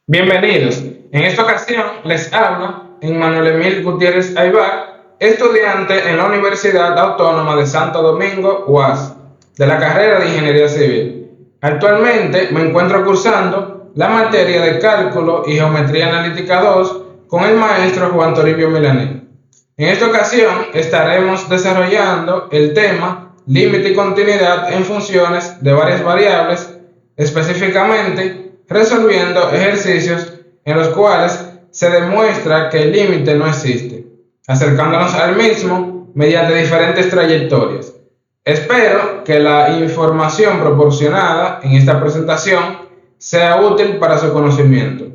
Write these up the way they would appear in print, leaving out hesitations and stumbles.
Bienvenidos. En esta ocasión les habla Emmanuel Emil Gutiérrez Aybar, estudiante en la Universidad Autónoma de Santo Domingo, UAS, de la carrera de Ingeniería Civil. Actualmente me encuentro cursando la materia de Cálculo y Geometría Analítica 2 con el maestro Juan Toribio Milané. En esta ocasión estaremos desarrollando el tema límite y continuidad en funciones de varias variables, específicamente resolviendo ejercicios en los cuales se demuestra que el límite no existe, acercándonos al mismo mediante diferentes trayectorias. Espero que la información proporcionada en esta presentación sea útil para su conocimiento.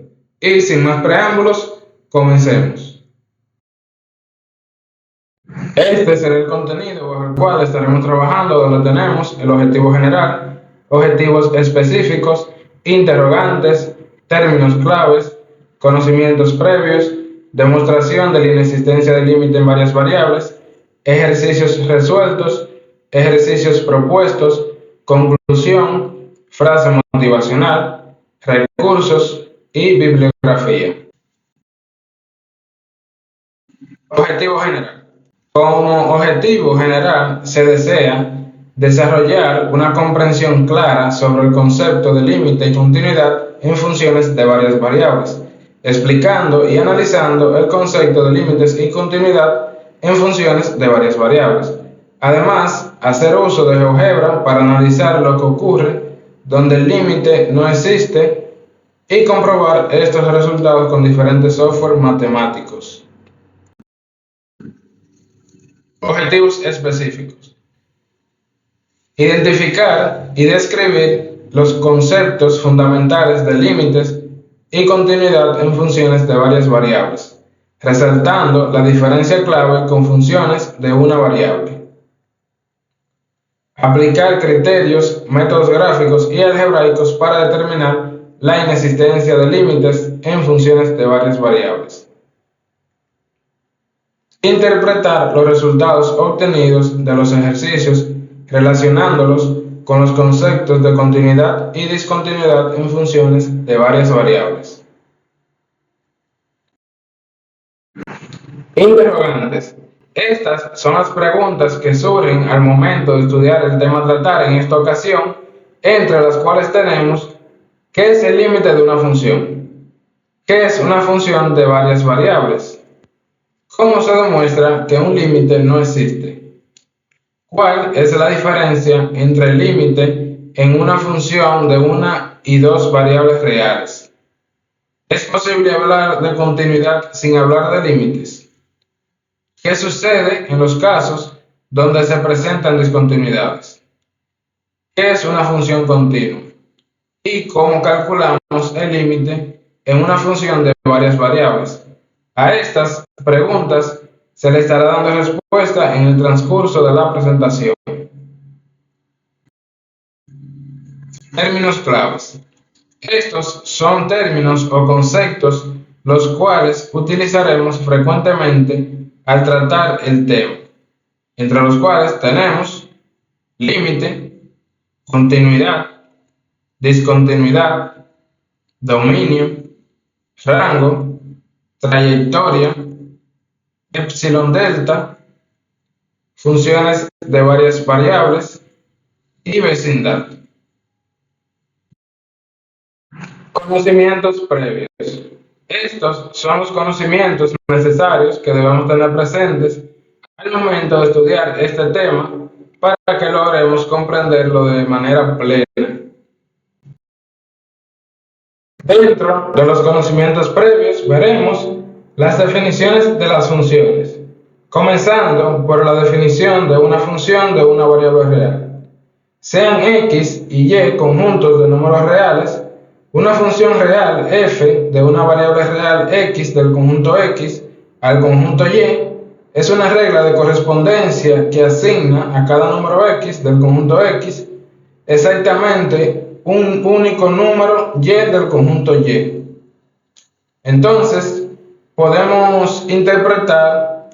Y sin más preámbulos, comencemos. Este será el contenido bajo el cual estaremos trabajando, donde tenemos el objetivo general, objetivos específicos, interrogantes, términos claves, conocimientos previos, demostración de la inexistencia del límite en varias variables, ejercicios resueltos, ejercicios propuestos, conclusión, frase motivacional, recursos y bibliografía. Objetivo general. Como objetivo general se desea desarrollar una comprensión clara sobre el concepto de límite y continuidad en funciones de varias variables, explicando y analizando el concepto de límites y continuidad en funciones de varias variables. Además, hacer uso de GeoGebra para analizar lo que ocurre donde el límite no existe y comprobar estos resultados con diferentes software matemáticos. Objetivos específicos. Identificar y describir los conceptos fundamentales de límites y continuidad en funciones de varias variables, resaltando la diferencia clave con funciones de una variable. Aplicar criterios, métodos gráficos y algebraicos para determinar la inexistencia de límites en funciones de varias variables. Interpretar los resultados obtenidos de los ejercicios relacionándolos con los conceptos de continuidad y discontinuidad en funciones de varias variables. Interrogantes. Estas son las preguntas que surgen al momento de estudiar el tema a tratar en esta ocasión, entre las cuales tenemos: ¿qué es el límite de una función? ¿Qué es una función de varias variables? ¿Cómo se demuestra que un límite no existe? ¿Cuál es la diferencia entre el límite en una función de una y dos variables reales? ¿Es posible hablar de continuidad sin hablar de límites? ¿Qué sucede en los casos donde se presentan discontinuidades? ¿Qué es una función continua? ¿Y cómo calculamos el límite en una función de varias variables? A estas preguntas se le estará dando respuesta en el transcurso de la presentación. Términos claves. Estos son términos o conceptos los cuales utilizaremos frecuentemente al tratar el tema, entre los cuales tenemos límite, continuidad, discontinuidad, dominio, rango, trayectoria, epsilon delta, funciones de varias variables y vecindad. Conocimientos previos. Estos son los conocimientos necesarios que debemos tener presentes al momento de estudiar este tema para que logremos comprenderlo de manera plena. Dentro de los conocimientos previos veremos las definiciones de las funciones, comenzando por la definición de una función de una variable real. Sean x y y conjuntos de números reales, una función real f de una variable real x del conjunto x al conjunto y es una regla de correspondencia que asigna a cada número x del conjunto x exactamente un único número y del conjunto y. Entonces, podemos interpretar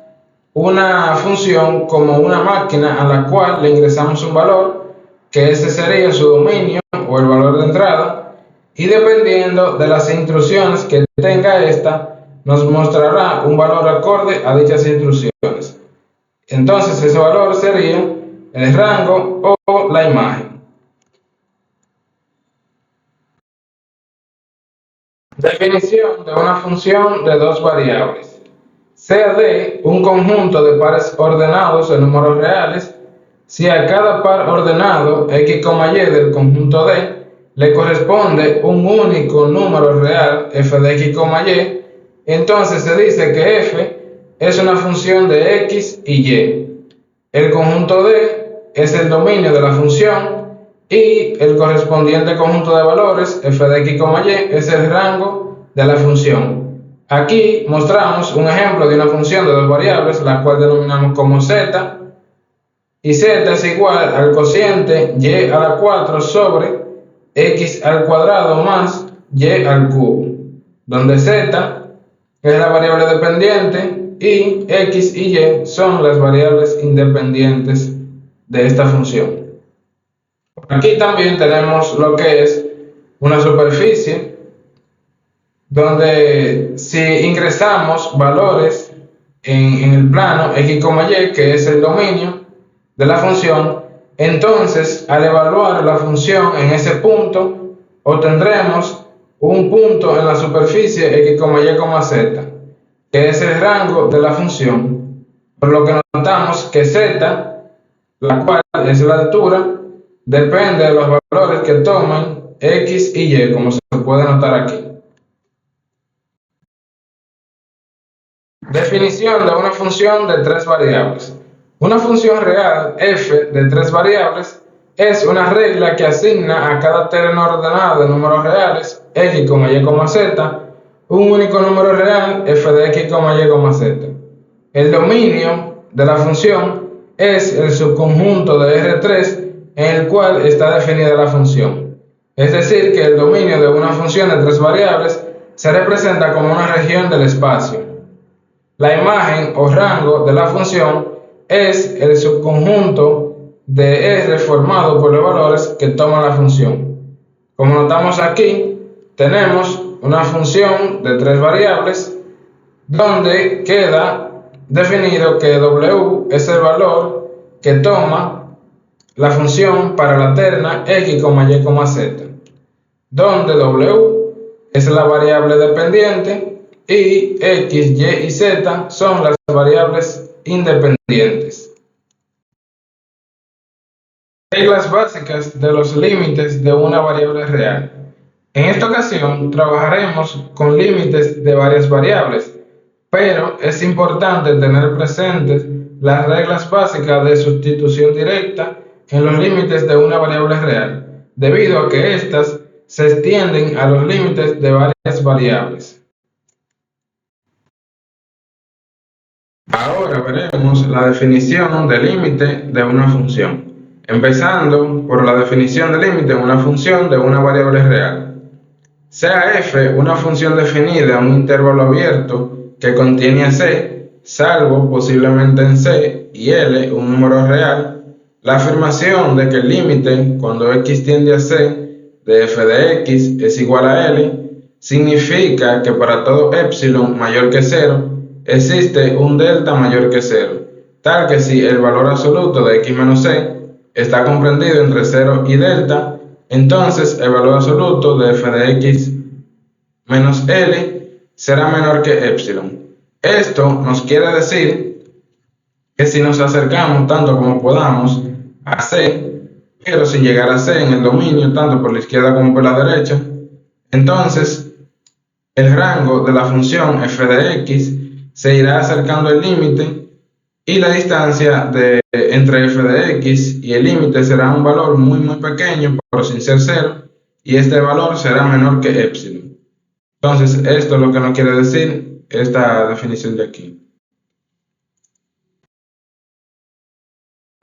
una función como una máquina a la cual le ingresamos un valor, que ese sería su dominio o el valor de entrada, y dependiendo de las instrucciones que tenga esta, nos mostrará un valor acorde a dichas instrucciones. Entonces ese valor sería el rango o la imagen. Definición de una función de dos variables. Sea D un conjunto de pares ordenados en números reales, si a cada par ordenado x, y del conjunto D le corresponde un único número real f de x, y, entonces se dice que f es una función de x y y. El conjunto D es el dominio de la función y el correspondiente conjunto de valores f de x, y es el rango de la función. Aquí mostramos un ejemplo de una función de dos variables, la cual denominamos como z, y z es igual al cociente y a la 4 sobre x al cuadrado más y al cubo, donde z es la variable dependiente y x y y son las variables independientes de esta función. Aquí también tenemos lo que es una superficie, donde si ingresamos valores en el plano x, y, que es el dominio de la función, entonces al evaluar la función en ese punto, obtendremos un punto en la superficie x, y, z, que es el rango de la función, por lo que notamos que z, la cual es la altura, depende de los valores que tomen x y y, como se puede notar aquí. Definición de una función de tres variables. Una función real f de tres variables es una regla que asigna a cada terreno ordenado de números reales x, y, z un único número real f de x, y, z. El dominio de la función es el subconjunto de R3 en el cual está definida la función. Es decir, que el dominio de una función de tres variables se representa como una región del espacio. La imagen o rango de la función es el subconjunto de R formado por los valores que toma la función. Como notamos aquí, tenemos una función de tres variables donde queda definido que W es el valor que toma la función para la terna x, y, z, donde W es la variable dependiente y x, y y z son las variables independientes. Reglas básicas de los límites de una variable real. En esta ocasión trabajaremos con límites de varias variables, pero es importante tener presentes las reglas básicas de sustitución directa en los límites de una variable real, debido a que éstas se extienden a los límites de varias variables. Ahora veremos la definición de límite de una función, empezando por la definición de límite de una función de una variable real. Sea f una función definida en un intervalo abierto que contiene a c, salvo posiblemente en c y L un número real, la afirmación de que el límite cuando x tiende a c de f de x es igual a L significa que para todo epsilon mayor que 0 existe un delta mayor que 0, tal que si el valor absoluto de x menos c está comprendido entre 0 y delta, entonces el valor absoluto de f de x menos L será menor que epsilon. Esto nos quiere decir que si nos acercamos tanto como podamos a c, pero sin llegar a c en el dominio tanto por la izquierda como por la derecha, entonces el rango de la función f de x se irá acercando al límite y la distancia entre f de x y el límite será un valor muy pequeño, pero sin ser 0, y este valor será menor que epsilon. Entonces esto es lo que nos quiere decir esta definición de aquí.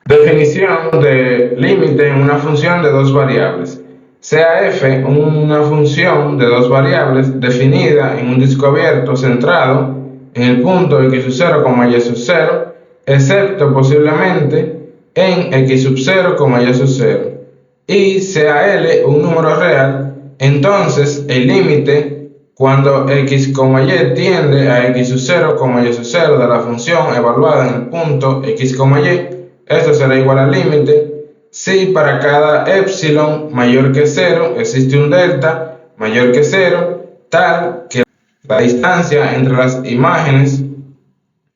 Definición de límite en una función de dos variables. Sea f una función de dos variables definida en un disco abierto centrado en el punto x sub 0, y sub 0, excepto posiblemente en x sub 0, y sub 0, y sea L un número real, entonces el límite cuando x, y tiende a x sub 0, y sub 0 de la función evaluada en el punto x, y, esto será igual al límite si para cada epsilon mayor que 0 existe un delta mayor que 0, tal que la distancia entre las imágenes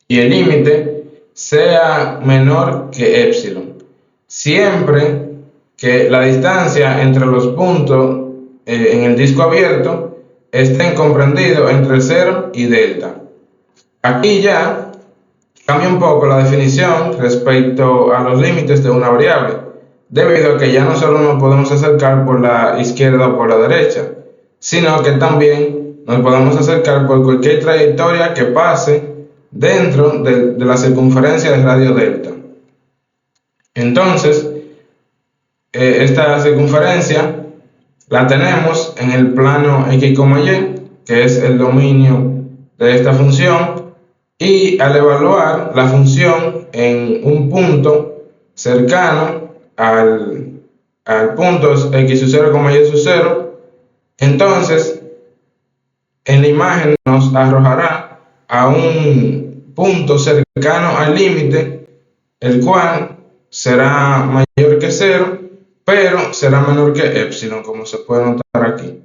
y el límite sea menor que epsilon. Siempre que la distancia entre los puntos en el disco abierto estén comprendidos entre 0 y delta. Aquí ya cambia un poco la definición respecto a los límites de una variable, debido a que ya no solo nos podemos acercar por la izquierda o por la derecha, sino que también nos podemos acercar por cualquier trayectoria que pase dentro de la circunferencia del radio delta. Entonces, esta circunferencia la tenemos en el plano x, y, que es el dominio de esta función, y al evaluar la función en un punto cercano al punto x sub 0, y sub 0, entonces en la imagen nos arrojará a un punto cercano al límite, el cual será mayor que 0, pero será menor que epsilon, como se puede notar aquí.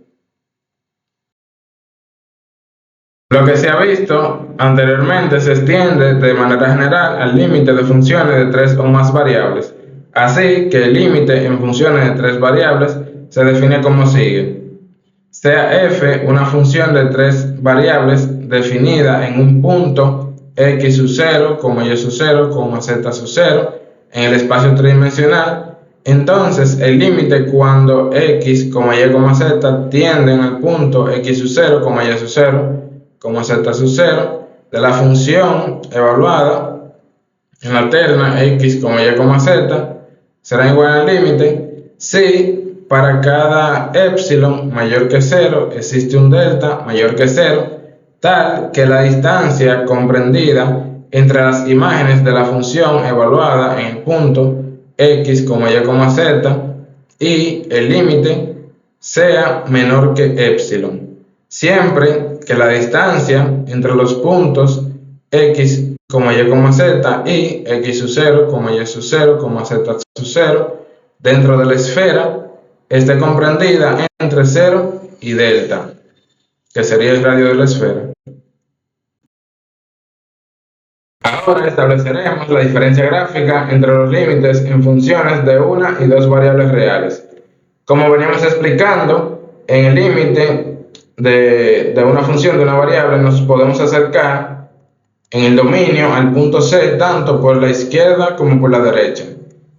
Lo que se ha visto anteriormente se extiende de manera general al límite de funciones de 3 o más variables. Así que el límite en funciones de 3 variables se define como sigue. Sea f una función de 3 variables definida en un punto x sub 0, y sub 0, z sub 0 en el espacio tridimensional, entonces el límite cuando x, y, z tienden al punto x sub 0, y sub 0, z sub 0 de la función evaluada en la terna x, y, z será igual al límite si para cada epsilon mayor que 0 existe un delta mayor que 0, tal que la distancia comprendida entre las imágenes de la función evaluada en el punto x, y, z y el límite sea menor que epsilon, siempre que la distancia entre los puntos x, y, z y x sub 0, y sub 0, z sub 0 dentro de la esfera esté comprendida entre 0 y delta, que sería el radio de la esfera. Ahora estableceremos la diferencia gráfica entre los límites en funciones de una y dos variables reales. Como veníamos explicando, en el límite de una función de una variable nos podemos acercar en el dominio al punto C tanto por la izquierda como por la derecha.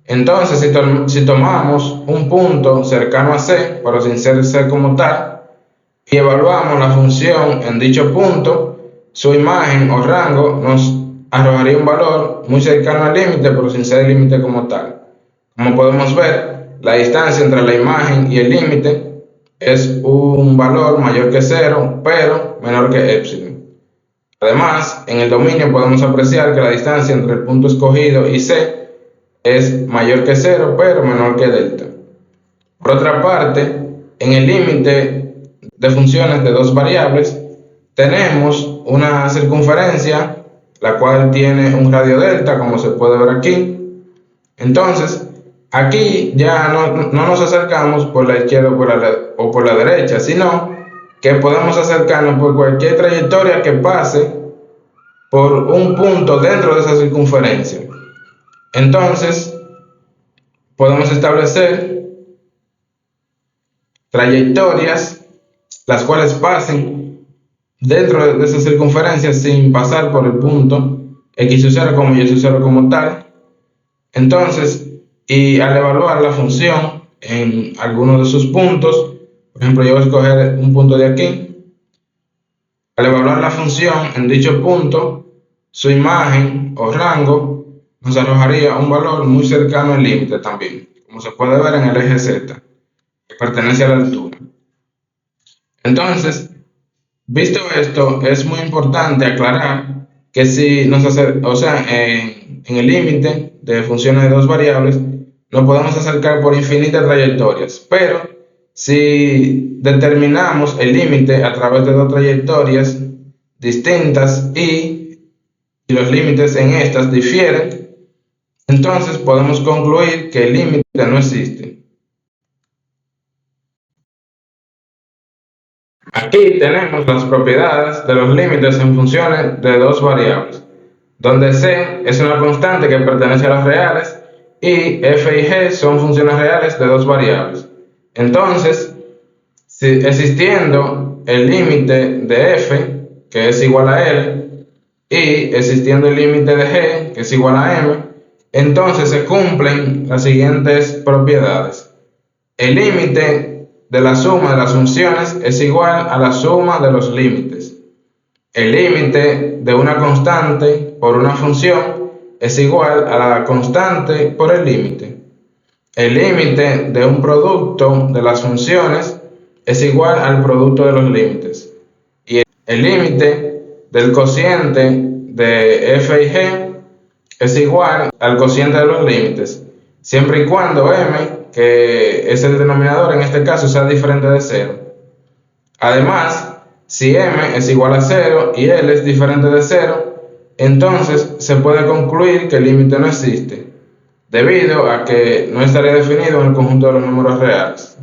Entonces, si tomamos un punto cercano a C, pero sin ser C como tal, y evaluamos la función en dicho punto, su imagen o rango nos arrojaría un valor muy cercano al límite, pero sin ser el límite como tal. Como podemos ver, la distancia entre la imagen y el límite es un valor mayor que 0, pero menor que epsilon. Además, en el dominio podemos apreciar que la distancia entre el punto escogido y C es mayor que 0, pero menor que delta. Por otra parte, en el límite de funciones de dos variables, tenemos una circunferencia, la cual tiene un radio delta, como se puede ver aquí. Entonces, aquí ya no nos acercamos por la izquierda o por la derecha, sino que podemos acercarnos por cualquier trayectoria que pase por un punto dentro de esa circunferencia. Entonces, podemos establecer trayectorias las cuales pasen dentro de esa circunferencia sin pasar por el punto x sub 0, y sub 0 como tal. Entonces, y al evaluar la función en alguno de sus puntos, por ejemplo, yo voy a escoger un punto de aquí. Al evaluar la función en dicho punto, su imagen o rango nos arrojaría un valor muy cercano al límite también, como se puede ver en el eje Z, que pertenece a la altura. Entonces, visto esto, es muy importante aclarar que si nos hace, o sea, en el límite de funciones de dos variables, nos podemos acercar por infinitas trayectorias, pero si determinamos el límite a través de dos trayectorias distintas y los límites en estas difieren, entonces podemos concluir que el límite no existe. Aquí tenemos las propiedades de los límites en funciones de dos variables, donde C es una constante que pertenece a las reales y f y g son funciones reales de dos variables. Entonces, si existiendo el límite de f, que es igual a L, y existiendo el límite de g, que es igual a m, entonces se cumplen las siguientes propiedades. El límite de la suma de las funciones es igual a la suma de los límites. El límite de una constante por una función es igual a la constante por el límite. El límite de un producto de las funciones es igual al producto de los límites. Y el límite del cociente de f y g es igual al cociente de los límites, siempre y cuando m, que es el denominador en este caso, sea diferente de 0. Además, si m es igual a 0 y L es diferente de 0, entonces se puede concluir que el límite no existe, debido a que no estaría definido en el conjunto de los números reales.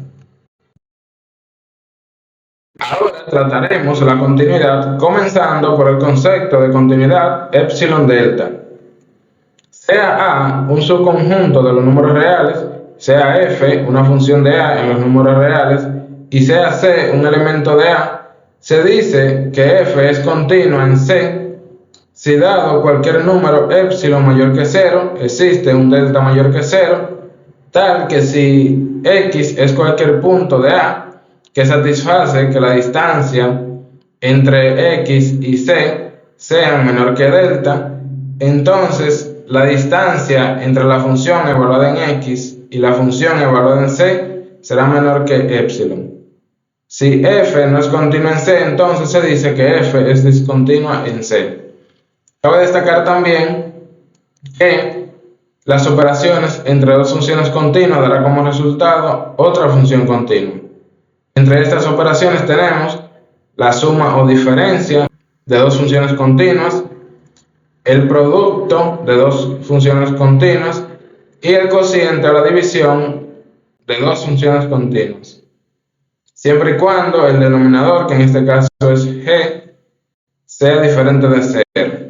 Ahora trataremos la continuidad comenzando por el concepto de continuidad epsilon delta. Sea A un subconjunto de los números reales, sea f una función de A en los números reales y sea C un elemento de A, se dice que f es continua en C si dado cualquier número epsilon mayor que 0, existe un delta mayor que 0, tal que si x es cualquier punto de A que satisface que la distancia entre x y c sea menor que delta, entonces la distancia entre la función evaluada en x y la función evaluada en c será menor que epsilon. Si f no es continua en c, entonces se dice que f es discontinua en c. Cabe destacar también que las operaciones entre dos funciones continuas darán como resultado otra función continua. Entre estas operaciones tenemos la suma o diferencia de dos funciones continuas, el producto de dos funciones continuas y el cociente o la división de dos funciones continuas, siempre y cuando el denominador, que en este caso es g, sea diferente de 0.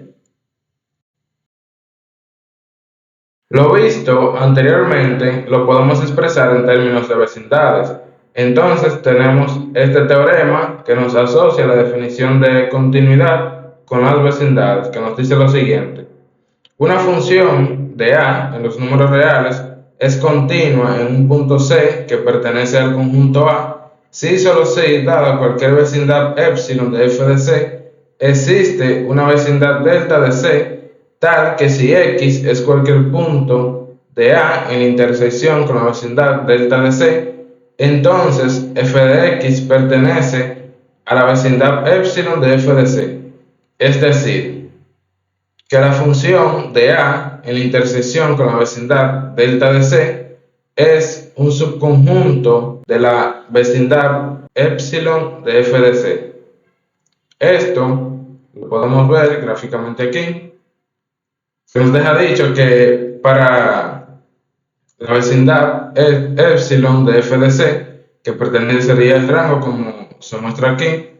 Lo visto anteriormente lo podemos expresar en términos de vecindades. Entonces tenemos este teorema que nos asocia la definición de continuidad con las vecindades, que nos dice lo siguiente. Una función de A en los números reales es continua en un punto C que pertenece al conjunto A si solo si, dada cualquier vecindad epsilon de f de C, existe una vecindad delta de C tal que si x es cualquier punto de A en la intersección con la vecindad delta de C, entonces f de x pertenece a la vecindad epsilon de f de C. Es decir, que la función de A en la intersección con la vecindad delta de C es un subconjunto de la vecindad epsilon de f de C. Esto lo podemos ver gráficamente aquí. Se nos deja dicho que para la vecindad epsilon de f de C, que pertenecería al rango como se muestra aquí,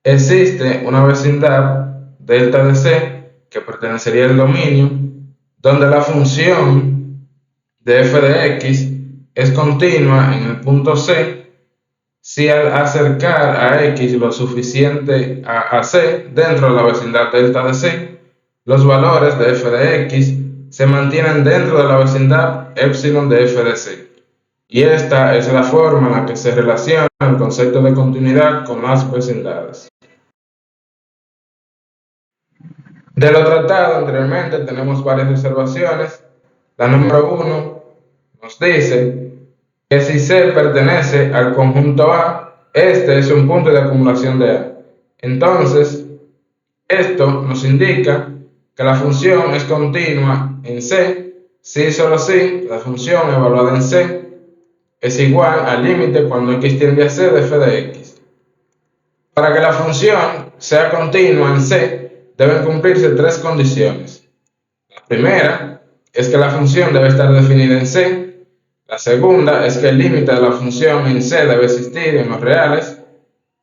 existe una vecindad delta de C, que pertenecería al dominio, donde la función de f de x es continua en el punto C si al acercar a x lo suficiente a C dentro de la vecindad delta de C, los valores de f de x se mantienen dentro de la vecindad epsilon de f de C. Y esta es la forma en la que se relaciona el concepto de continuidad con las vecindades. De lo tratado anteriormente tenemos varias observaciones. La número 1 nos dice que si C pertenece al conjunto A, este es un punto de acumulación de A. Entonces, esto nos indica que la función es continua en C si y solo si la función evaluada en C es igual al límite cuando x tiende a C de f de x. Para que la función sea continua en C, deben cumplirse tres condiciones. La primera es que la función debe estar definida en C. La segunda es que el límite de la función en C debe existir en los reales.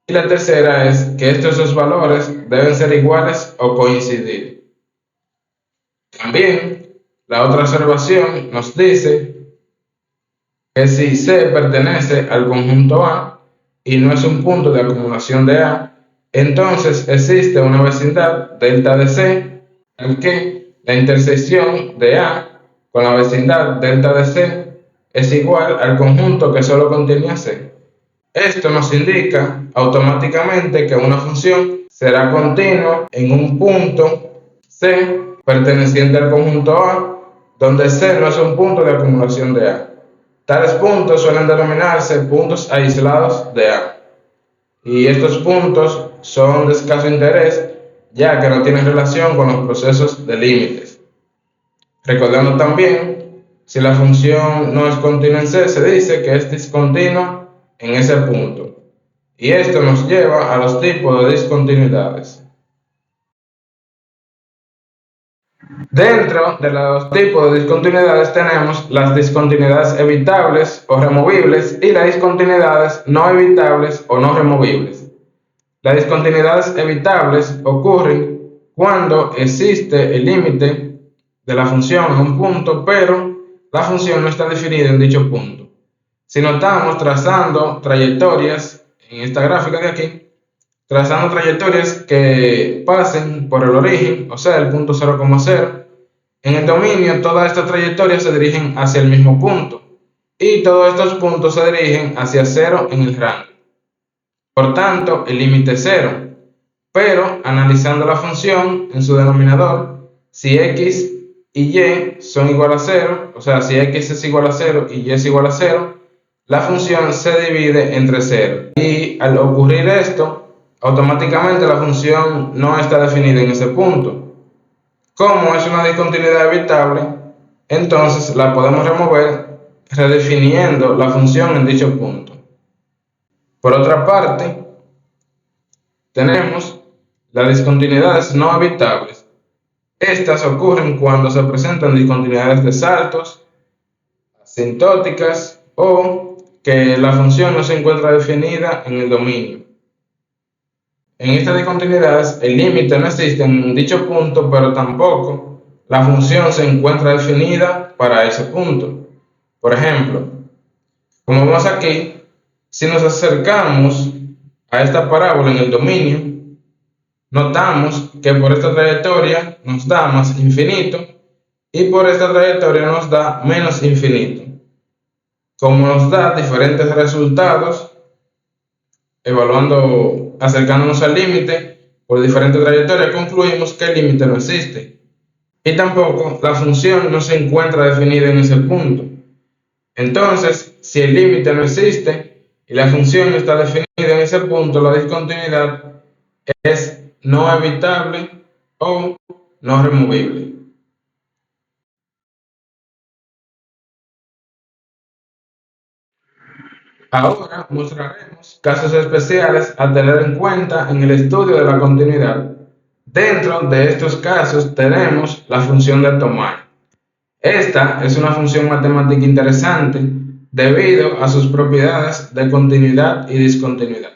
Y la tercera es que estos dos valores deben ser iguales o coincidir. También, la otra observación nos dice que si C pertenece al conjunto A y no es un punto de acumulación de A, entonces existe una vecindad delta de C en que la intersección de A con la vecindad delta de C es igual al conjunto que solo contiene a C. Esto nos indica automáticamente que una función será continua en un punto C perteneciente al conjunto A, donde C no es un punto de acumulación de A. Tales puntos suelen denominarse puntos aislados de A. Y estos puntos son de escaso interés, ya que no tienen relación con los procesos de límites. Recordando también, si la función no es continua en C, se dice que es discontinua en ese punto. Y esto nos lleva a los tipos de discontinuidades. Dentro de los tipos de discontinuidades tenemos las discontinuidades evitables o removibles y las discontinuidades no evitables o no removibles. Las discontinuidades evitables ocurren cuando existe el límite de la función en un punto, pero la función no está definida en dicho punto. Si notamos trazando trayectorias en esta gráfica de aquí, trazando trayectorias que pasen por el origen, o sea, el punto 0,0, en el dominio todas estas trayectorias se dirigen hacia el mismo punto y todos estos puntos se dirigen hacia 0 en el rango. Por tanto, el límite es 0, pero analizando la función en su denominador, si x y y son igual a 0, o sea, si x es igual a 0 y y es igual a 0, la función se divide entre 0. Y al ocurrir esto, automáticamente la función no está definida en ese punto. Como es una discontinuidad evitable, entonces la podemos remover redefiniendo la función en dicho punto. Por otra parte, tenemos las discontinuidades no evitables. Estas ocurren cuando se presentan discontinuidades de saltos, asintóticas o que la función no se encuentra definida en el dominio. En estas discontinuidades, el límite no existe en dicho punto, pero tampoco la función se encuentra definida para ese punto. Por ejemplo, como vemos aquí, si nos acercamos a esta parábola en el dominio, notamos que por esta trayectoria nos da más infinito y por esta trayectoria nos da menos infinito. Como nos da diferentes resultados, acercándonos al límite por diferentes trayectorias, concluimos que el límite no existe. Y tampoco la función no se encuentra definida en ese punto. Entonces, si el límite no existe y la función no está definida en ese punto, la discontinuidad es no evitable o no removible. Ahora mostraremos casos especiales a tener en cuenta en el estudio de la continuidad. Dentro de estos casos tenemos la función de tomar. Esta es una función matemática interesante debido a sus propiedades de continuidad y discontinuidad.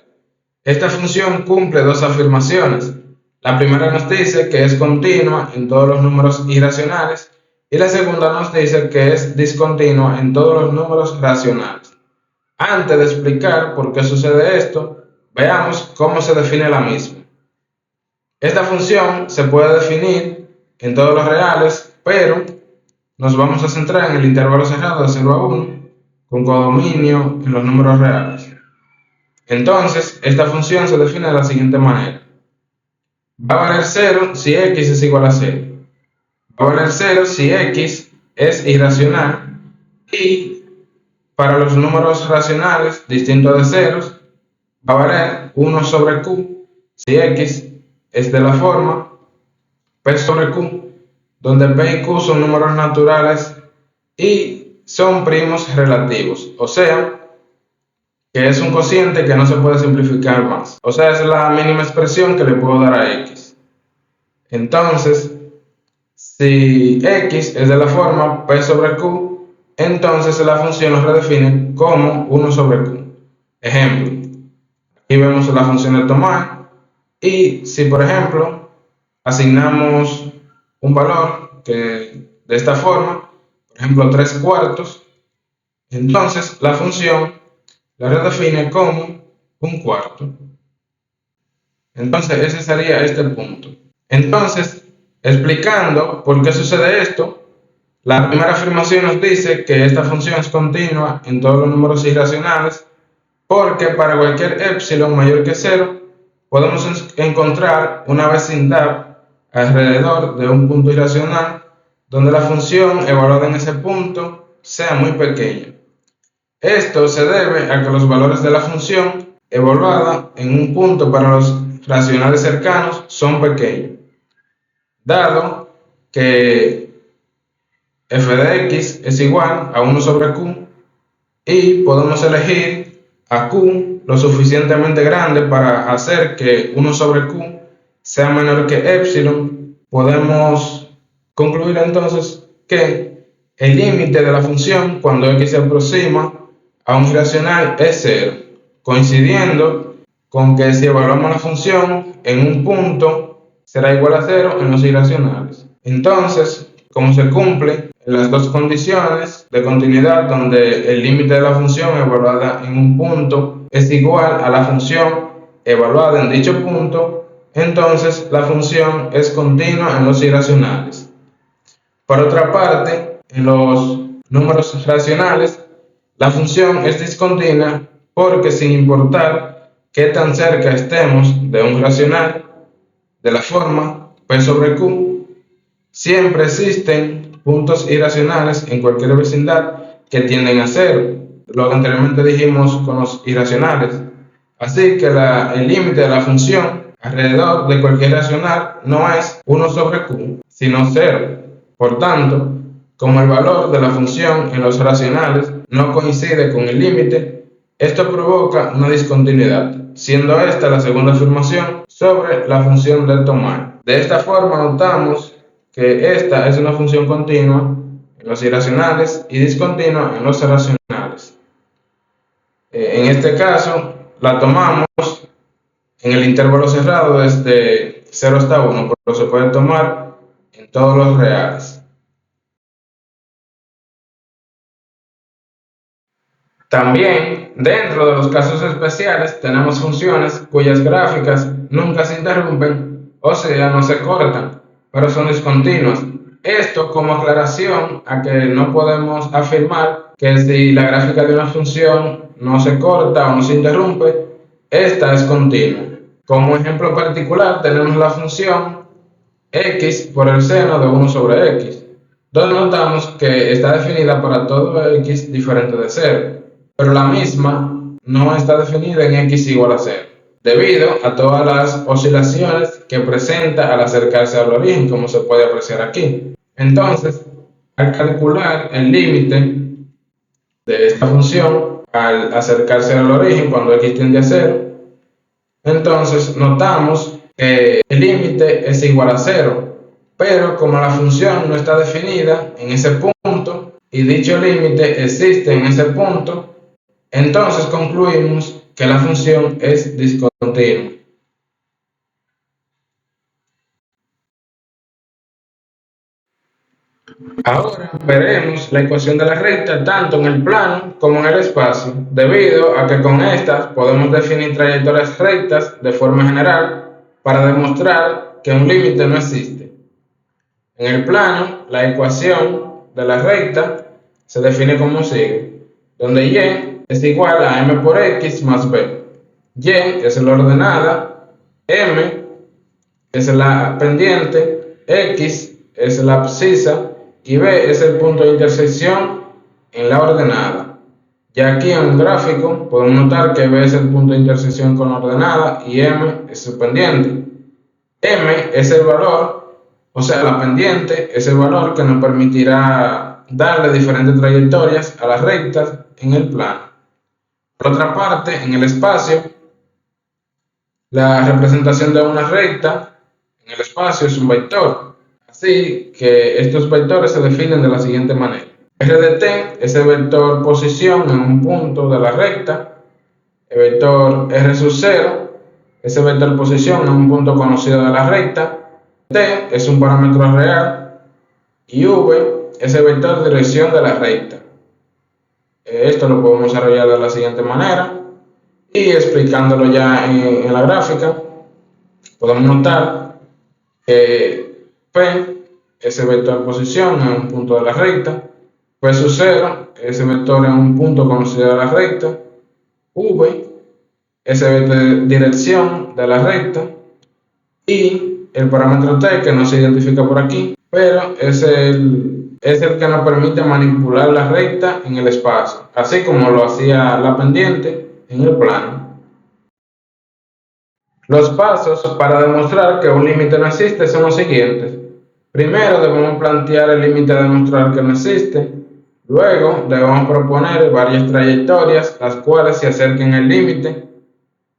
Esta función cumple dos afirmaciones. La primera nos dice que es continua en todos los números irracionales y la segunda nos dice que es discontinua en todos los números racionales. Antes de explicar por qué sucede esto, veamos cómo se define la misma. Esta función se puede definir en todos los reales, pero nos vamos a centrar en el intervalo cerrado de 0 a 1, con codominio en los números reales. Entonces, esta función se define de la siguiente manera. Va a valer 0 si x es igual a 0. Va a valer 0 si x es irracional y para los números racionales distintos de ceros, va a valer 1 sobre q si x es de la forma P sobre Q, donde P y Q son números naturales y son primos relativos, o sea, que es un cociente que no se puede simplificar más. O sea, es la mínima expresión que le puedo dar a X. Entonces, si X es de la forma P sobre Q, entonces la función lo redefine como 1 sobre Q. Ejemplo, aquí vemos la función de tomar y si por ejemplo asignamos un valor que de esta forma, por ejemplo 3 cuartos, entonces la función la redefine como 1 cuarto. Entonces ese sería este punto. Entonces, explicando por qué sucede esto, la primera afirmación nos dice que esta función es continua en todos los números irracionales porque para cualquier epsilon mayor que 0 podemos encontrar una vecindad alrededor de un punto irracional donde la función evaluada en ese punto sea muy pequeña. Esto se debe a que los valores de la función evaluada en un punto para los racionales cercanos son pequeños, dado que f de x es igual a 1 sobre q y podemos elegir a q lo suficientemente grande para hacer que 1 sobre q sea menor que epsilon, podemos concluir entonces que el límite de la función cuando x se aproxima a un irracional es 0, coincidiendo con que si evaluamos la función en un punto será igual a 0 en los irracionales. Entonces, como se cumplen las dos condiciones de continuidad donde el límite de la función evaluada en un punto es igual a la función evaluada en dicho punto, entonces la función es continua en los irracionales. Por otra parte, en los números racionales, la función es discontinua porque sin importar qué tan cerca estemos de un racional de la forma P sobre Q, siempre existen puntos irracionales en cualquier vecindad que tienden a 0, lo que anteriormente dijimos con los irracionales. Así que el límite de la función alrededor de cualquier racional no es 1 sobre Q, sino 0. Por tanto, como el valor de la función en los racionales no coincide con el límite, esto provoca una discontinuidad, siendo esta la segunda afirmación sobre la función de tomar. De esta forma notamos que esta es una función continua en los irracionales y discontinua en los racionales. En este caso, la tomamos en el intervalo cerrado desde 0 hasta 1, pero se puede tomar en todos los reales. También, dentro de los casos especiales, tenemos funciones cuyas gráficas nunca se interrumpen, o sea, no se cortan, pero son discontinuas. Esto como aclaración a que no podemos afirmar que si la gráfica de una función no se corta o no se interrumpe, esta es continua. Como ejemplo particular tenemos la función x por el seno de 1 sobre x, donde notamos que está definida para todo x diferente de 0. Pero la misma no está definida en x igual a 0, debido a todas las oscilaciones que presenta al acercarse al origen, como se puede apreciar aquí. Entonces, al calcular el límite de esta función al acercarse al origen cuando x tiende a 0, entonces notamos que el límite es igual a 0, pero como la función no está definida en ese punto y dicho límite existe en ese punto, entonces concluimos que la función es discontinua. Ahora veremos la ecuación de la recta tanto en el plano como en el espacio, debido a que con estas podemos definir trayectorias rectas de forma general para demostrar que un límite no existe. En el plano, la ecuación de la recta se define como sigue, donde y es igual a m por x más b. Y es la ordenada, m es la pendiente, x es la abscisa y b es el punto de intersección en la ordenada. Ya aquí en un gráfico podemos notar que b es el punto de intersección con la ordenada y m es su pendiente. M es el valor O sea, la pendiente es el valor que nos permitirá darle diferentes trayectorias a las rectas en el plano. Por otra parte, en el espacio, la representación de una recta en el espacio es un vector. Así que estos vectores se definen de la siguiente manera. R de t es el vector posición en un punto de la recta. El vector R sub 0 es el vector posición en un punto conocido de la recta. T es un parámetro real y V es el vector de dirección de la recta. Esto lo podemos desarrollar de la siguiente manera y explicándolo ya en la gráfica, podemos notar que P es el vector de posición en un punto de la recta, P sub 0 es el vector en un punto conocido de la recta, V es el vector de dirección de la recta y el parámetro T que no se identifica por aquí, pero es el que nos permite manipular la recta en el espacio, así como lo hacía la pendiente en el plano. Los pasos para demostrar que un límite no existe son los siguientes. Primero debemos plantear el límite a demostrar que no existe. Luego debemos proponer varias trayectorias las cuales se acerquen al límite.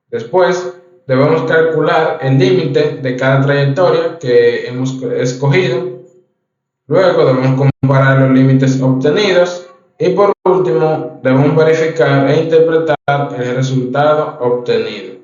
Después debemos calcular el límite de cada trayectoria que hemos escogido. Luego debemos comparar los límites obtenidos. Y por último debemos verificar e interpretar el resultado obtenido.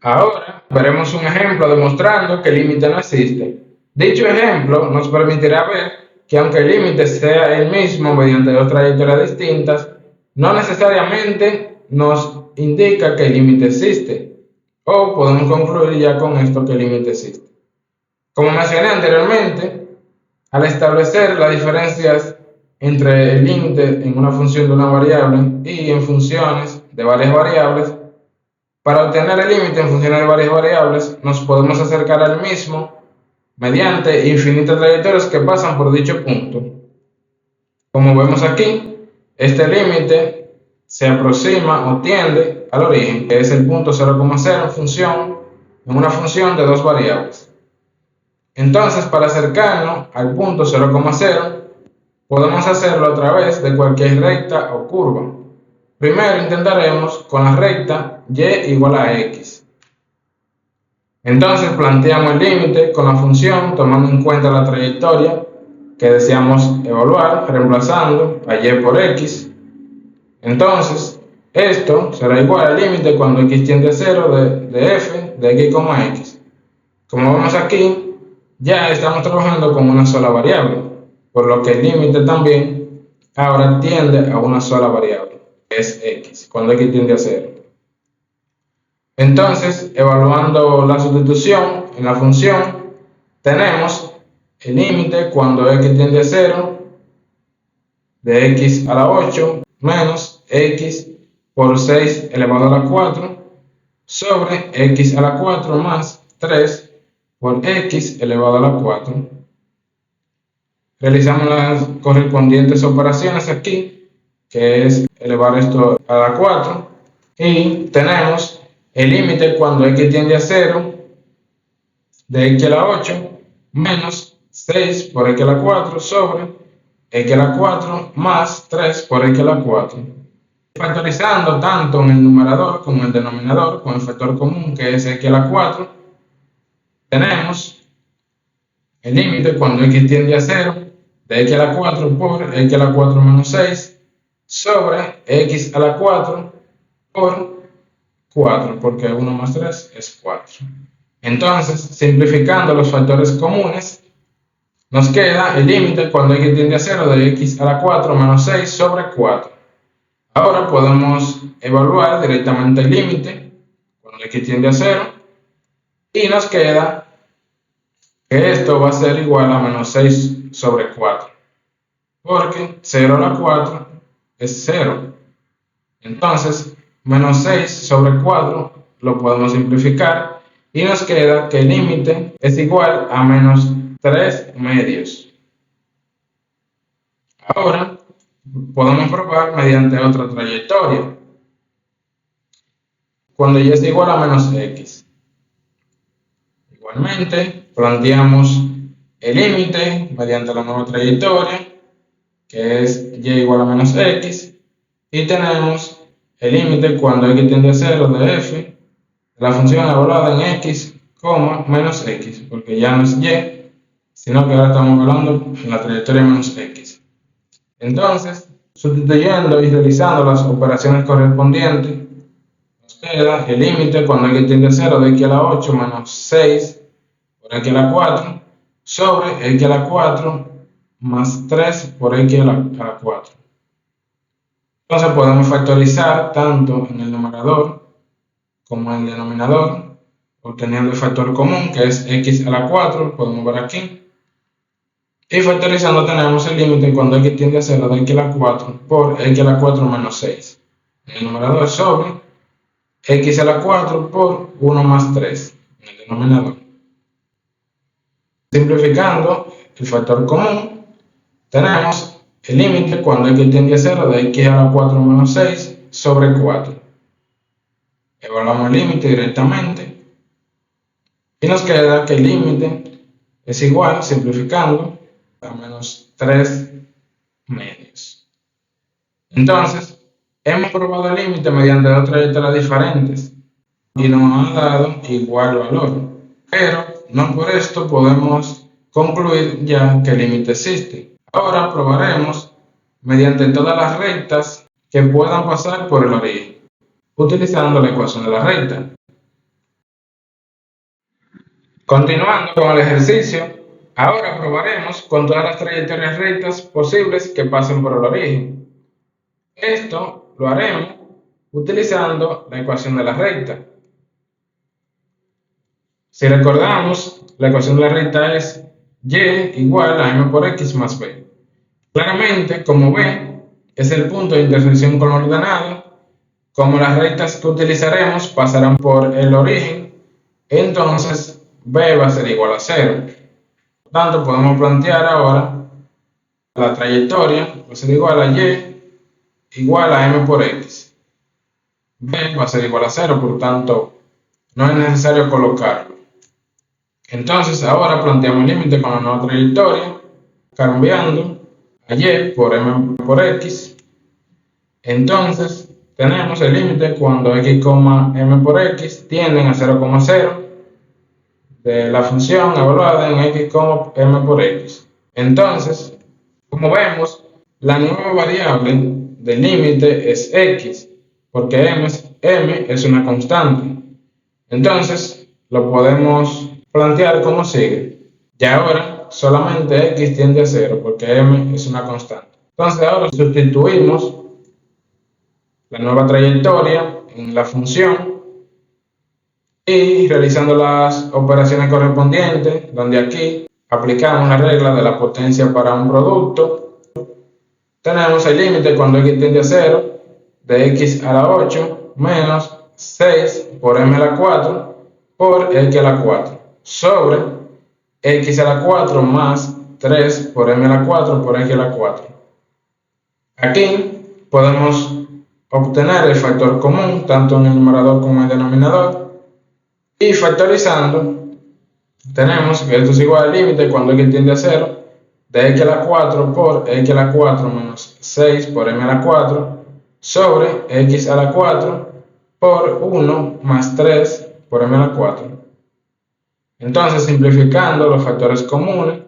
Ahora veremos un ejemplo demostrando que el límite no existe. Dicho ejemplo nos permitirá ver que aunque el límite sea el mismo mediante dos trayectorias distintas, no necesariamente nos indica que el límite existe, o podemos concluir ya con esto que el límite existe. Como mencioné anteriormente, al establecer las diferencias entre el límite en una función de una variable y en funciones de varias variables, para obtener el límite en funciones de varias variables, nos podemos acercar al mismo mediante infinitas trayectorias que pasan por dicho punto. Como vemos aquí, este límite se aproxima o tiende al origen, que es el punto 0,0 en una función de dos variables. Entonces, para acercarnos al punto 0,0, podemos hacerlo a través de cualquier recta o curva. Primero intentaremos con la recta y igual a x. Entonces planteamos el límite con la función tomando en cuenta la trayectoria que deseamos evaluar, reemplazando a y por x. Entonces esto será igual al límite cuando x tiende a 0 de f de x, x. Como vemos aquí, ya estamos trabajando con una sola variable, por lo que el límite también ahora tiende a una sola variable, que es x, cuando x tiende a 0. Entonces, evaluando la sustitución en la función, tenemos el límite cuando x tiende a 0 de x a la 8 menos x por 6 elevado a la 4 sobre x a la 4 más 3 por x elevado a la 4. Realizamos las correspondientes operaciones aquí, que es elevar esto a la 4, y tenemos el límite cuando x tiende a 0 de x a la 8 menos 6 por x a la 4 sobre x a la 4 más 3 por x a la 4. Factorizando tanto en el numerador como en el denominador con el factor común que es x a la 4, tenemos el límite cuando x tiende a 0 de x a la 4 por x a la 4 menos 6 sobre x a la 4 por 4, porque 1 más 3 es 4. Entonces, simplificando los factores comunes, nos queda el límite cuando x tiende a 0 de x a la 4 menos 6 sobre 4. Ahora podemos evaluar directamente el límite cuando x tiende a 0 y nos queda que esto va a ser igual a menos 6 sobre 4, porque 0 a la 4 es 0. Entonces, menos 6 sobre 4 lo podemos simplificar y nos queda que el límite es igual a menos 3 medios. Ahora podemos probar mediante otra trayectoria. Cuando y es igual a menos x Igualmente, planteamos el límite mediante la nueva trayectoria, que es y igual a menos x, y tenemos el límite cuando x tiende a 0 de f, de la función evaluada en x, menos x, porque ya no es y, sino que ahora estamos hablando en la trayectoria menos x. Entonces, sustituyendo y realizando las operaciones correspondientes, nos queda el límite cuando x tiende a 0 de x a la 8 menos 6 por x a la 4 sobre x a la 4 más 3 por x a la 4. Entonces podemos factorizar tanto en el numerador como en el denominador, obteniendo el factor común que es x a la 4, podemos ver aquí. Y factorizando tenemos el límite cuando x tiende a 0 de x a la 4 por x a la 4 menos 6. En el numerador sobre x a la 4 por 1 más 3 en el denominador. Simplificando el factor común, tenemos el límite cuando x tiende a 0 de x a la 4 menos 6 sobre 4. Evaluamos el límite directamente y nos queda que el límite es igual, simplificando, a menos 3 medios. Entonces, hemos probado el límite mediante dos trayectorias diferentes y nos han dado igual valor, pero no por esto podemos concluir ya que el límite existe. Ahora probaremos mediante todas las rectas que puedan pasar por el origen, utilizando la ecuación de la recta. Continuando con el ejercicio, ahora probaremos con todas las trayectorias rectas posibles que pasen por el origen. Esto lo haremos utilizando la ecuación de la recta. Si recordamos, la ecuación de la recta es y igual a m por x más b. Claramente, como b es el punto de intersección con la ordenada, como las rectas que utilizaremos pasarán por el origen, entonces b va a ser igual a 0. Por tanto, podemos plantear ahora la trayectoria va a ser igual a y igual a m por x. B va a ser igual a 0, por tanto, no es necesario colocarlo. Entonces, ahora planteamos el límite con la nueva trayectoria, cambiando a y por m por x. Entonces, tenemos el límite cuando x, m por x tienden a 0,0 de la función evaluada en x, m por x. Entonces, como vemos, la nueva variable del límite es x, porque m es una constante. Entonces, lo podemos plantear como sigue. Y ahora, solamente x tiende a 0, porque m es una constante. Entonces, ahora sustituimos la nueva trayectoria en la función y realizando las operaciones correspondientes, donde aquí aplicamos la regla de la potencia para un producto. Tenemos el límite cuando x tiende a 0 de x a la 8 menos 6 por m a la 4 por x a la 4 sobre x a la 4 más 3 por m a la 4 por x a la 4. Aquí podemos obtener el factor común tanto en el numerador como en el denominador y factorizando tenemos que esto es igual al límite cuando x tiende a 0 de x a la 4 por x a la 4 menos 6 por m a la 4 sobre x a la 4 por 1 más 3 por m a la 4. Entonces, simplificando los factores comunes,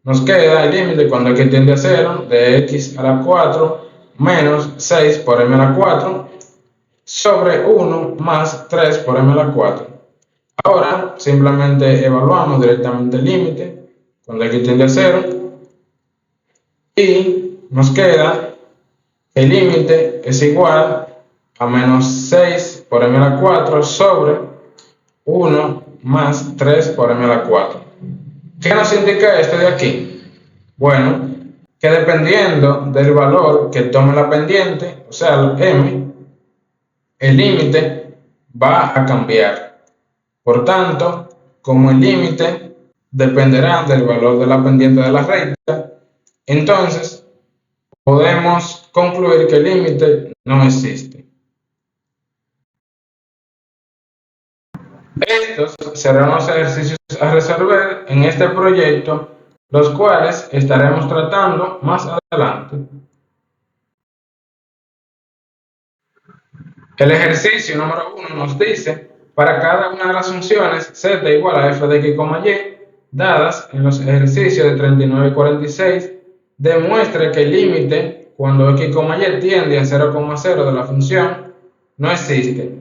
nos queda el límite cuando x tiende a 0 de x a la 4 menos 6 por m a la 4 sobre 1 más 3 por m a la 4. Ahora simplemente evaluamos directamente el límite cuando x tiende a 0 y nos queda el límite es igual a menos 6 por m a la 4 sobre 1 más 3 por m a la 4. ¿Qué nos indica esto de aquí? Bueno, que dependiendo del valor que tome la pendiente, o sea, el m, el límite va a cambiar. Por tanto, como el límite dependerá del valor de la pendiente de la recta, entonces podemos concluir que el límite no existe. Estos serán los ejercicios a resolver en este proyecto, los cuales estaremos tratando más adelante. El ejercicio número 1 nos dice, para cada una de las funciones z igual a f de x, y, dadas en los ejercicios de 39 y 46, demuestre que el límite cuando x, y tiende a 0,0 de la función no existe.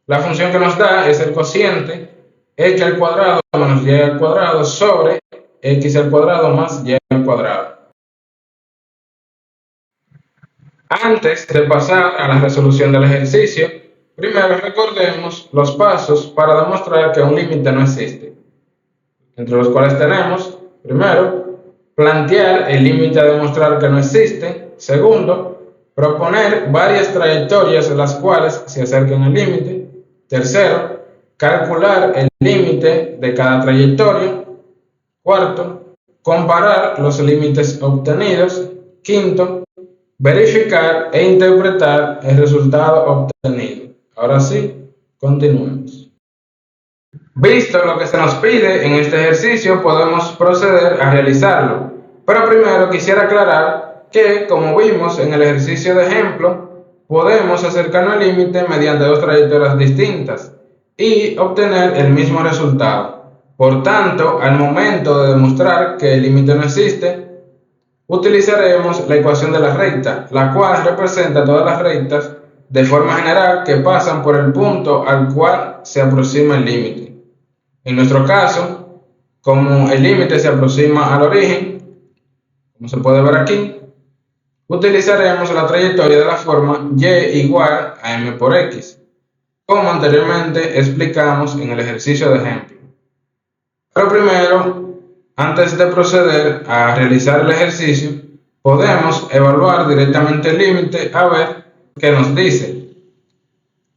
La función que nos da es el cociente x al cuadrado menos y al cuadrado sobre x al cuadrado más y al cuadrado. Antes de pasar a la resolución del ejercicio, primero recordemos los pasos para demostrar que un límite no existe, entre los cuales tenemos, primero, plantear el límite a demostrar que no existe. Segundo, proponer varias trayectorias en las cuales se acerquen al límite. Tercero, calcular el límite de cada trayectoria. Cuarto, comparar los límites obtenidos. Quinto, verificar e interpretar el resultado obtenido. Ahora sí, continuemos. Visto lo que se nos pide en este ejercicio, podemos proceder a realizarlo. Pero primero quisiera aclarar que, como vimos en el ejercicio de ejemplo, podemos acercarnos al límite mediante dos trayectorias distintas y obtener el mismo resultado. Por tanto, al momento de demostrar que el límite no existe, utilizaremos la ecuación de la recta, la cual representa todas las rectas de forma general que pasan por el punto al cual se aproxima el límite. En nuestro caso, como el límite se aproxima al origen, como se puede ver aquí, utilizaremos la trayectoria de la forma y igual a m por x, como anteriormente explicamos en el ejercicio de ejemplo. Pero primero, antes de proceder a realizar el ejercicio, podemos evaluar directamente el límite a ver qué nos dice.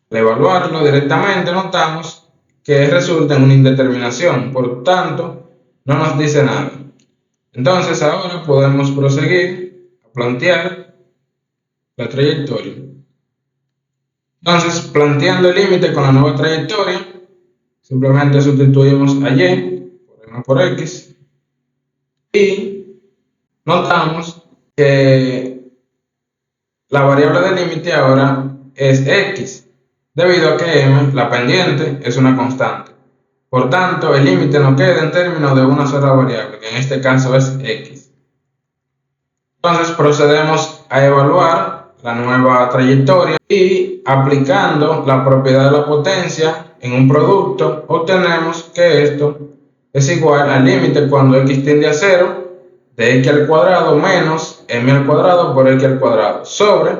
Al evaluarlo directamente notamos que resulta en una indeterminación, por tanto no nos dice nada. Entonces ahora podemos proseguir a plantear la trayectoria. Entonces, planteando el límite con la nueva trayectoria, simplemente sustituimos a y por m por x y notamos que la variable de límite ahora es x, debido a que m, la pendiente, es una constante. Por tanto, el límite no queda en términos de una sola variable, que en este caso es x. Entonces procedemos a evaluar la nueva trayectoria y aplicando la propiedad de la potencia en un producto, obtenemos que esto es igual al límite cuando x tiende a 0 de x al cuadrado menos m al cuadrado por x al cuadrado sobre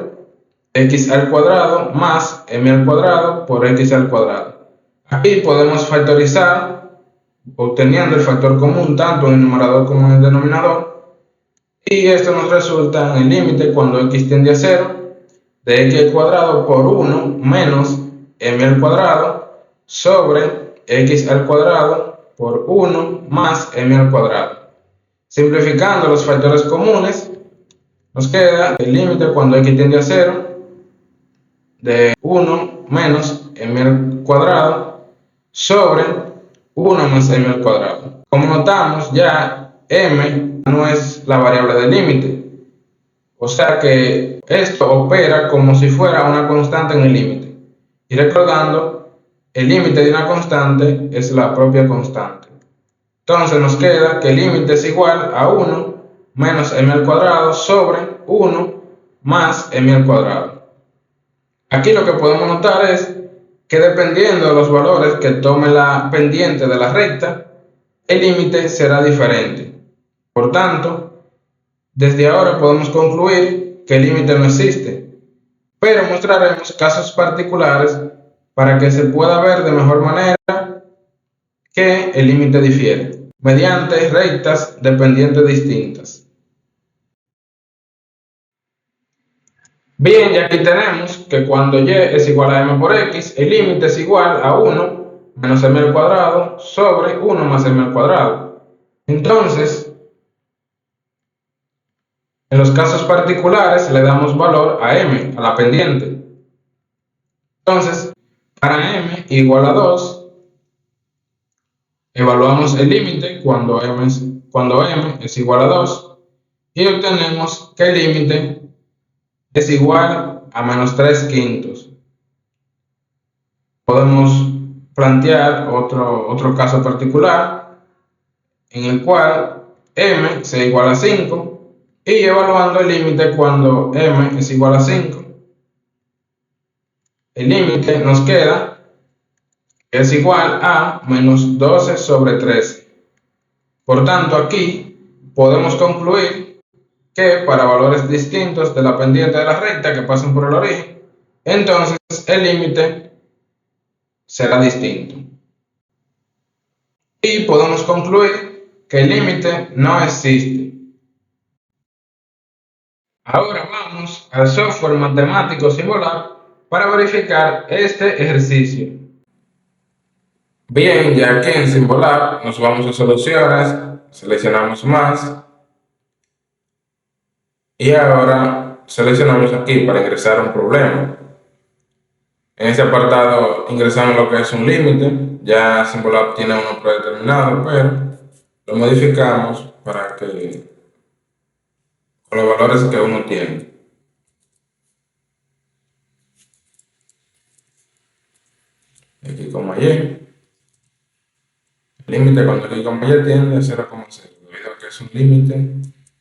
x al cuadrado más m al cuadrado por x al cuadrado. Aquí podemos factorizar obteniendo el factor común tanto en el numerador como en el denominador, y esto nos resulta en el límite cuando x tiende a 0 de x al cuadrado por 1 menos m al cuadrado sobre x al cuadrado por 1 más m al cuadrado. Simplificando los factores comunes, nos queda el límite cuando x tiende a 0 de 1 menos m al cuadrado sobre 1 más m al cuadrado. Como notamos, ya m no es la variable del límite, o sea que esto opera como si fuera una constante en el límite. Y recordando, el límite de una constante es la propia constante. Entonces nos queda que el límite es igual a 1 menos m al cuadrado sobre 1 más m al cuadrado. Aquí lo que podemos notar es que dependiendo de los valores que tome la pendiente de la recta, el límite será diferente. Por tanto, desde ahora podemos concluir que el límite no existe, pero mostraremos casos particulares para que se pueda ver de mejor manera que el límite difiere, mediante rectas de pendientes distintas. Bien, y aquí tenemos que cuando y es igual a m por x, el límite es igual a 1 menos m al cuadrado sobre 1 más m al cuadrado. Entonces, en los casos particulares le damos valor a m, a la pendiente. Entonces, para m igual a 2, Evaluamos el límite cuando m es igual a 2 y obtenemos que el límite es igual a menos 3 quintos. Podemos plantear otro caso particular en el cual m sea igual a 5 y evaluando el límite cuando m es igual a 5. El límite nos queda que es igual a menos 12 sobre 13. Por tanto, aquí podemos concluir que para valores distintos de la pendiente de la recta que pasen por el origen, entonces el límite será distinto. Y podemos concluir que el límite no existe. Ahora vamos al software matemático Symbolab para verificar este ejercicio. Bien, ya aquí en Symbolab nos vamos a soluciones, seleccionamos más y ahora seleccionamos aquí para ingresar un problema. En este apartado ingresamos lo que es un límite, ya Symbolab tiene uno predeterminado, pero lo modificamos para que con los valores que uno tiene. X, Y. El límite cuando X, Y tiende a 0,0, debido a que es un límite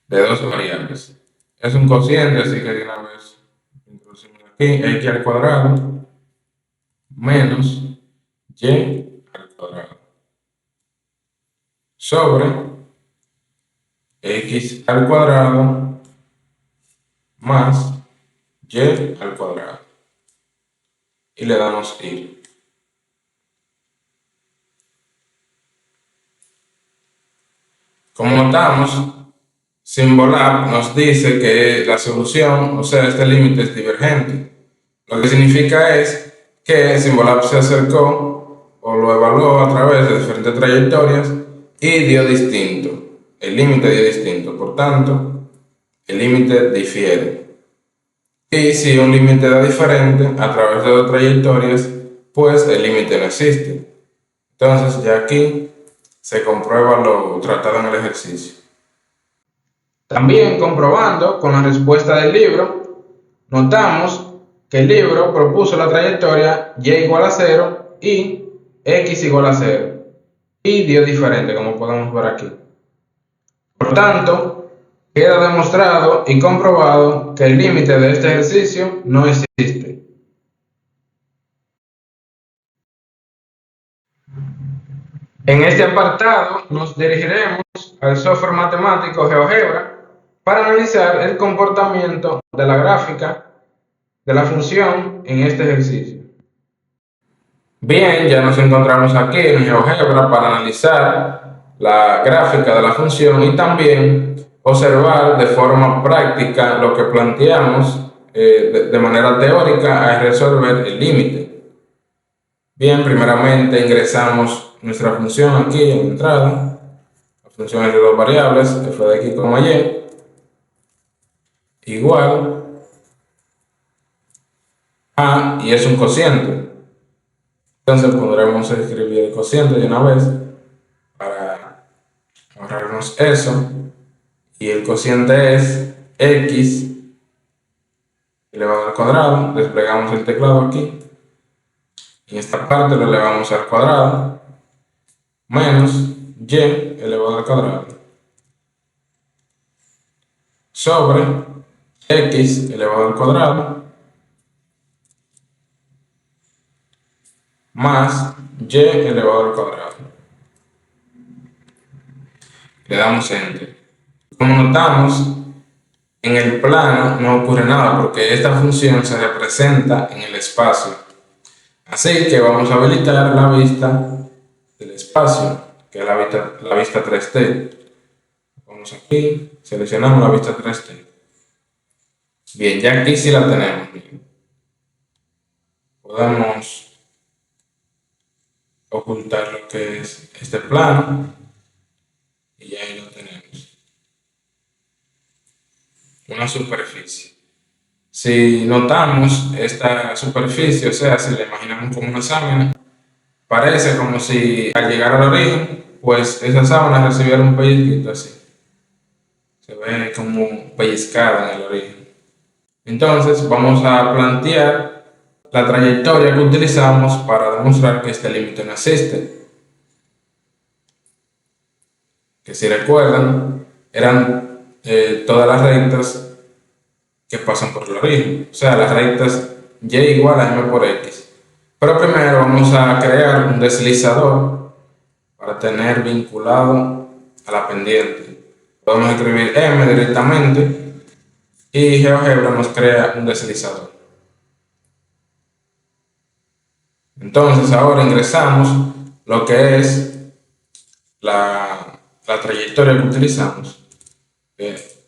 de dos variables. Es un cociente, así que de una vez introducimos aquí X al cuadrado menos Y al cuadrado sobre X al cuadrado más Y al cuadrado. Y le damos ir. Como notamos, Symbolab nos dice que la solución, o sea, este límite es divergente. Lo que significa es que Symbolab se acercó o lo evaluó a través de diferentes trayectorias y dio distinto. El límite dio distinto, por tanto, el límite difiere. Y si un límite da diferente a través de dos trayectorias, pues el límite no existe. Entonces, ya aquí se comprueba lo tratado en el ejercicio. También comprobando con la respuesta del libro, notamos que el libro propuso la trayectoria y igual a 0 y x igual a 0 y dio diferente, como podemos ver aquí. Por tanto, queda demostrado y comprobado que el límite de este ejercicio no existe. En este apartado nos dirigiremos al software matemático GeoGebra para analizar el comportamiento de la gráfica de la función en este ejercicio. Bien, ya nos encontramos aquí en GeoGebra para analizar la gráfica de la función y también observar de forma práctica lo que planteamos de manera teórica al resolver el límite. Bien, primeramente ingresamos nuestra función aquí en la entrada. La función es de dos variables, f de x, y, igual a, y es un cociente. Entonces podremos escribir el cociente de una vez para ahorrarnos eso. Y el cociente es x elevado al cuadrado. Desplegamos el teclado aquí. En esta parte lo elevamos al cuadrado menos y elevado al cuadrado sobre x elevado al cuadrado más y elevado al cuadrado. Le damos enter. Como notamos, en el plano no ocurre nada porque esta función se representa en el espacio. Así que vamos a habilitar la vista del espacio, que es la vista 3D. Vamos aquí, seleccionamos la vista 3D. Bien, ya aquí sí la tenemos. Podemos ocultar lo que es este plano y ahí lo tenemos. Una superficie. Si notamos esta superficie, o sea, si la imaginamos como una sábana, parece como si al llegar al origen pues esa sábana recibiera un pellizquito así. Se ve como pellizcada en el origen. Entonces vamos a plantear la trayectoria que utilizamos para demostrar que este límite no existe. Que si recuerdan, eran todas las rectas que pasan por el origen, o sea, las rectas y igual a m por x. Pero primero vamos a crear un deslizador para tener vinculado a la pendiente. Podemos escribir m directamente y GeoGebra nos crea un deslizador. Entonces ahora ingresamos lo que es la trayectoria que utilizamos.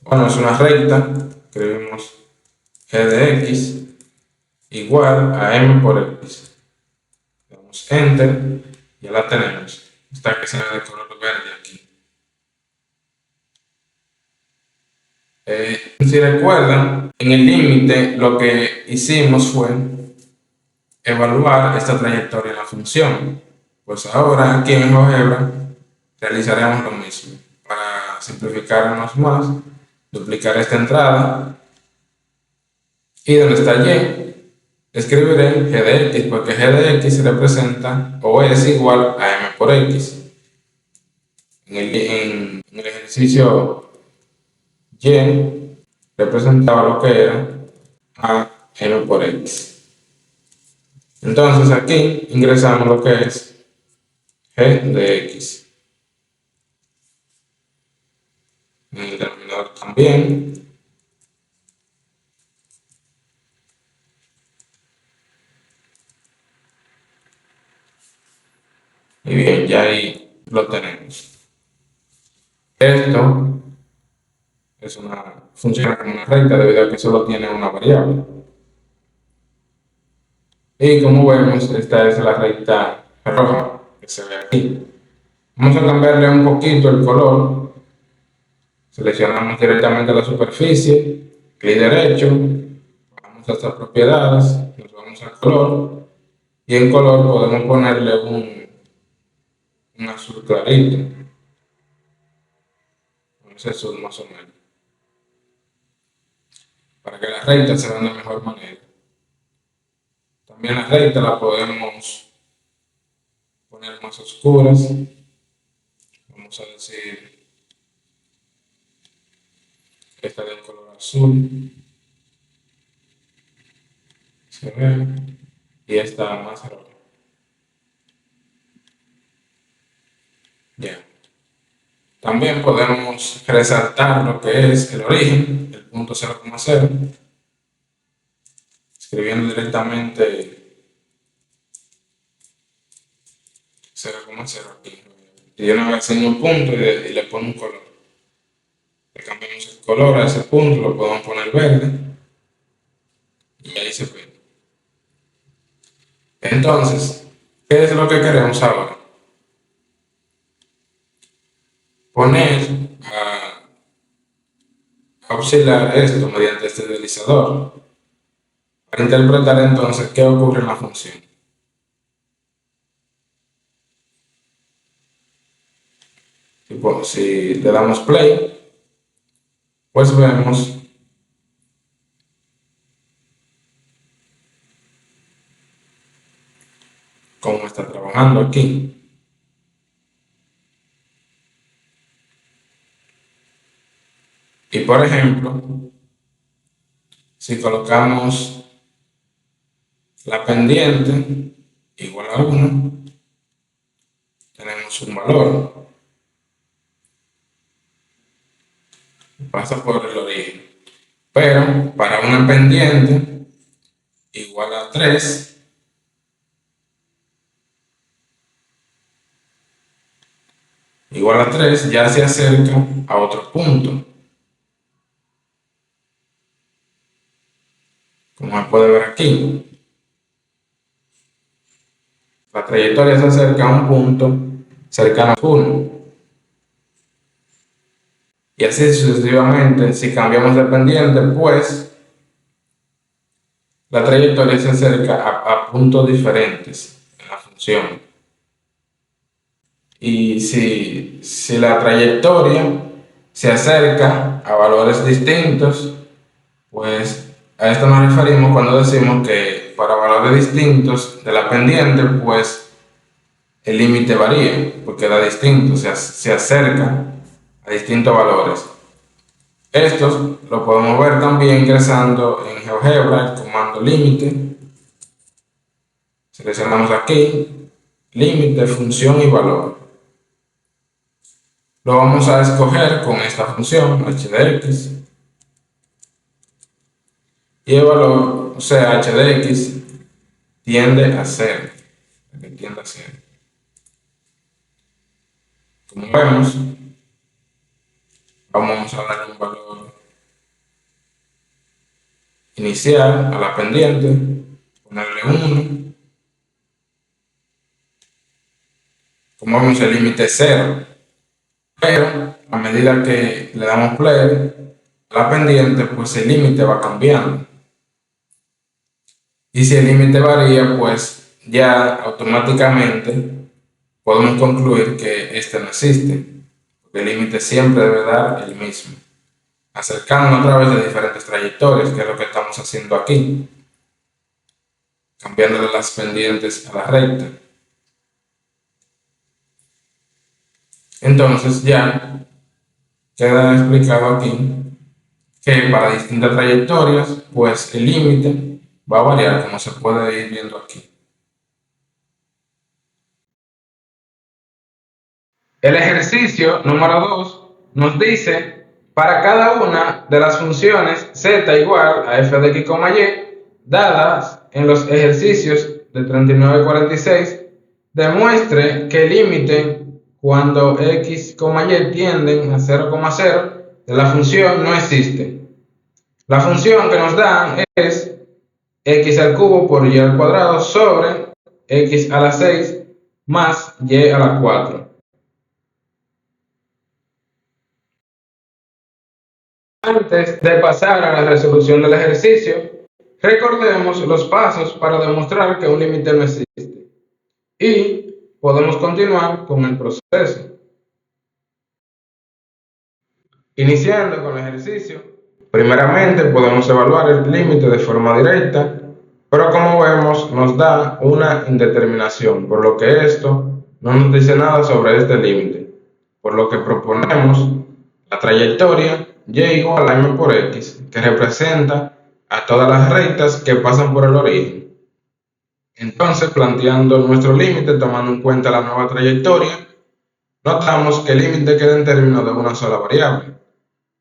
Bueno, es una recta, escribimos g de x igual a m por x. Damos enter y ya la tenemos. Está que se ve de color verde aquí. Si recuerdan, en el límite lo que hicimos fue evaluar esta trayectoria en la función. Pues ahora aquí en GeoGebra realizaremos lo mismo. Para simplificarnos más, duplicar esta entrada y donde está y escribiré g de x porque g de x representa o es igual a m por x. En el ejercicio y representaba lo que era a m por x. Entonces aquí ingresamos lo que es g de x. En el denominador también. Y bien, ya ahí lo tenemos. Esto funciona como una recta debido a que solo tiene una variable. Y como vemos, esta es la recta roja que se ve aquí. Vamos a cambiarle un poquito el color. Seleccionamos directamente la superficie, clic derecho, vamos a estas propiedades, nos vamos al color y en color podemos ponerle un azul clarito. Ese azul más o menos. Para que las rectas se vean de mejor manera. También las rectas las podemos poner más oscuras. Vamos a decir que esta de color azul. Se ve. Y esta más roja. Ya. También podemos resaltar lo que es el origen, el punto 0,0, escribiendo directamente 0,0 aquí. Y yo no enseño un punto y le pongo un color. Le cambiamos el color a ese punto, lo podemos poner verde y ahí se ve. Entonces, ¿qué es lo que queremos ahora? Poner a oscilar esto mediante este deslizador para interpretar entonces qué ocurre en la función. Si le damos play, pues vemos cómo está trabajando aquí. Y por ejemplo, si colocamos la pendiente igual a 1, tenemos un valor. Pasa por el origen. Pero para una pendiente igual a 3, ya se acerca a otro punto. Como se puede ver aquí, la trayectoria se acerca a un punto cercano a 1. Y así sucesivamente, si cambiamos de pendiente, pues la trayectoria se acerca a puntos diferentes en la función. Y si la trayectoria se acerca a valores distintos, pues a esto nos referimos cuando decimos que para valores distintos de la pendiente, pues el límite varía, porque da distinto, se acerca a distintos valores. Estos lo podemos ver también ingresando en GeoGebra el comando límite. Seleccionamos aquí, límite, función y valor. Lo vamos a escoger con esta función, h de x. Y el valor, o sea, h de x, tiende a 0. Tiende a 0. Como vemos, vamos a darle un valor inicial a la pendiente, ponerle 1. Como vemos, el límite es 0. Pero a medida que le damos play a la pendiente, pues el límite va cambiando. Y si el límite varía, pues ya automáticamente podemos concluir que este no existe, porque el límite siempre debe dar el mismo, acercándonos a través de diferentes trayectorias, que es lo que estamos haciendo aquí, cambiándole las pendientes a la recta. Entonces ya queda explicado aquí que para distintas trayectorias, pues el límite va a variar, como se puede ir viendo aquí. El ejercicio número 2 nos dice, para cada una de las funciones z igual a f de x, y, dadas en los ejercicios de 39 y 46, demuestre que el límite cuando x, y tienden a 0,0 de la función no existe. La función que nos dan es x al cubo por y al cuadrado sobre x a la 6 más y a la 4. Antes de pasar a la resolución del ejercicio, recordemos los pasos para demostrar que un límite no existe y podemos continuar con el proceso. Iniciando con el ejercicio, primeramente podemos evaluar el límite de forma directa, pero como vemos nos da una indeterminación, por lo que esto no nos dice nada sobre este límite, por lo que proponemos la trayectoria y igual a m por x, que representa a todas las rectas que pasan por el origen. Entonces, planteando nuestro límite, tomando en cuenta la nueva trayectoria, notamos que el límite queda en términos de una sola variable,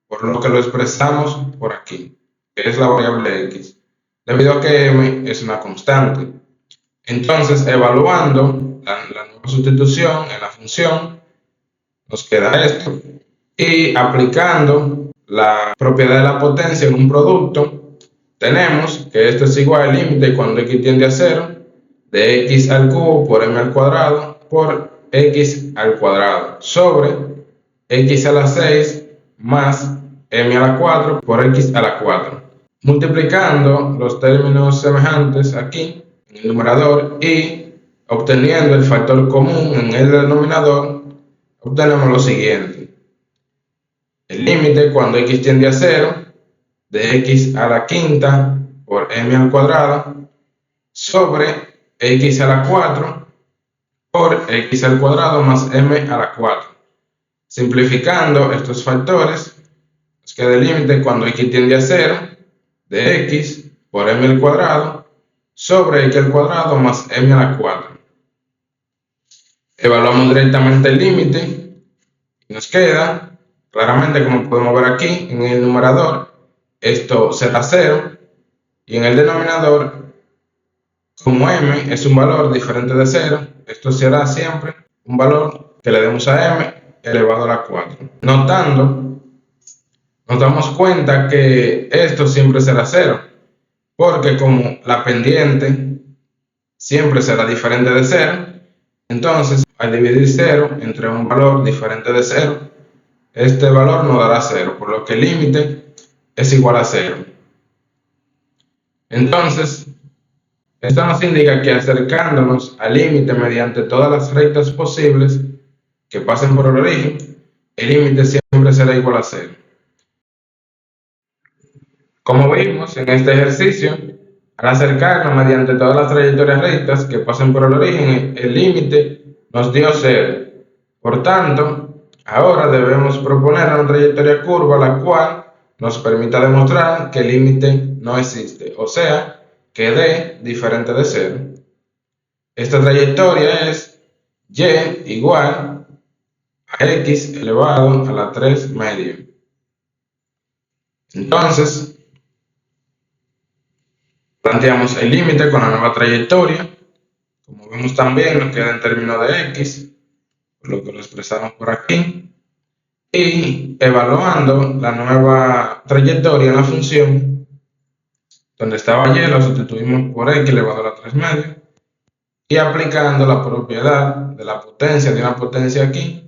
por lo que lo expresamos por aquí, que es la variable x, debido a que m es una constante. Entonces, evaluando la nueva sustitución en la función, nos queda esto. Y aplicando la propiedad de la potencia en un producto, tenemos que esto es igual al límite cuando x tiende a 0 de x al cubo por m al cuadrado por x al cuadrado sobre x a la 6 más m a la 4 por x a la 4. Multiplicando los términos semejantes aquí en el numerador y obteniendo el factor común en el denominador, obtenemos lo siguiente. El límite cuando x tiende a 0 de x a la quinta por m al cuadrado sobre x a la 4 por x al cuadrado más m a la 4. Simplificando estos factores, nos queda el límite cuando x tiende a 0 de x por m al cuadrado sobre x al cuadrado más m a la 4. Evaluamos directamente el límite y nos queda, claramente como podemos ver aquí en el numerador, esto será 0 y en el denominador, como m es un valor diferente de 0, esto será siempre un valor que le demos a m elevado a la 4. Notando, nos damos cuenta que esto siempre será 0, porque como la pendiente siempre será diferente de 0, entonces al dividir 0 entre un valor diferente de 0, este valor nos dará 0, por lo que el límite es igual a 0. Entonces, esto nos indica que acercándonos al límite mediante todas las rectas posibles, que pasen por el origen, el límite siempre será igual a 0. Como vimos en este ejercicio, al acercarnos mediante todas las trayectorias rectas que pasen por el origen, el límite nos dio 0. Por tanto, ahora debemos proponer una trayectoria curva la cual nos permita demostrar que el límite no existe, o sea, que D diferente de 0. Esta trayectoria es y igual a x elevado a la 3 medio. Entonces, planteamos el límite con la nueva trayectoria. Como vemos también nos queda en términos de x, por lo que lo expresamos por aquí. Y evaluando la nueva trayectoria en la función, donde estaba y lo sustituimos por x elevado a la 3 medio. Y aplicando la propiedad de la potencia de una potencia aquí,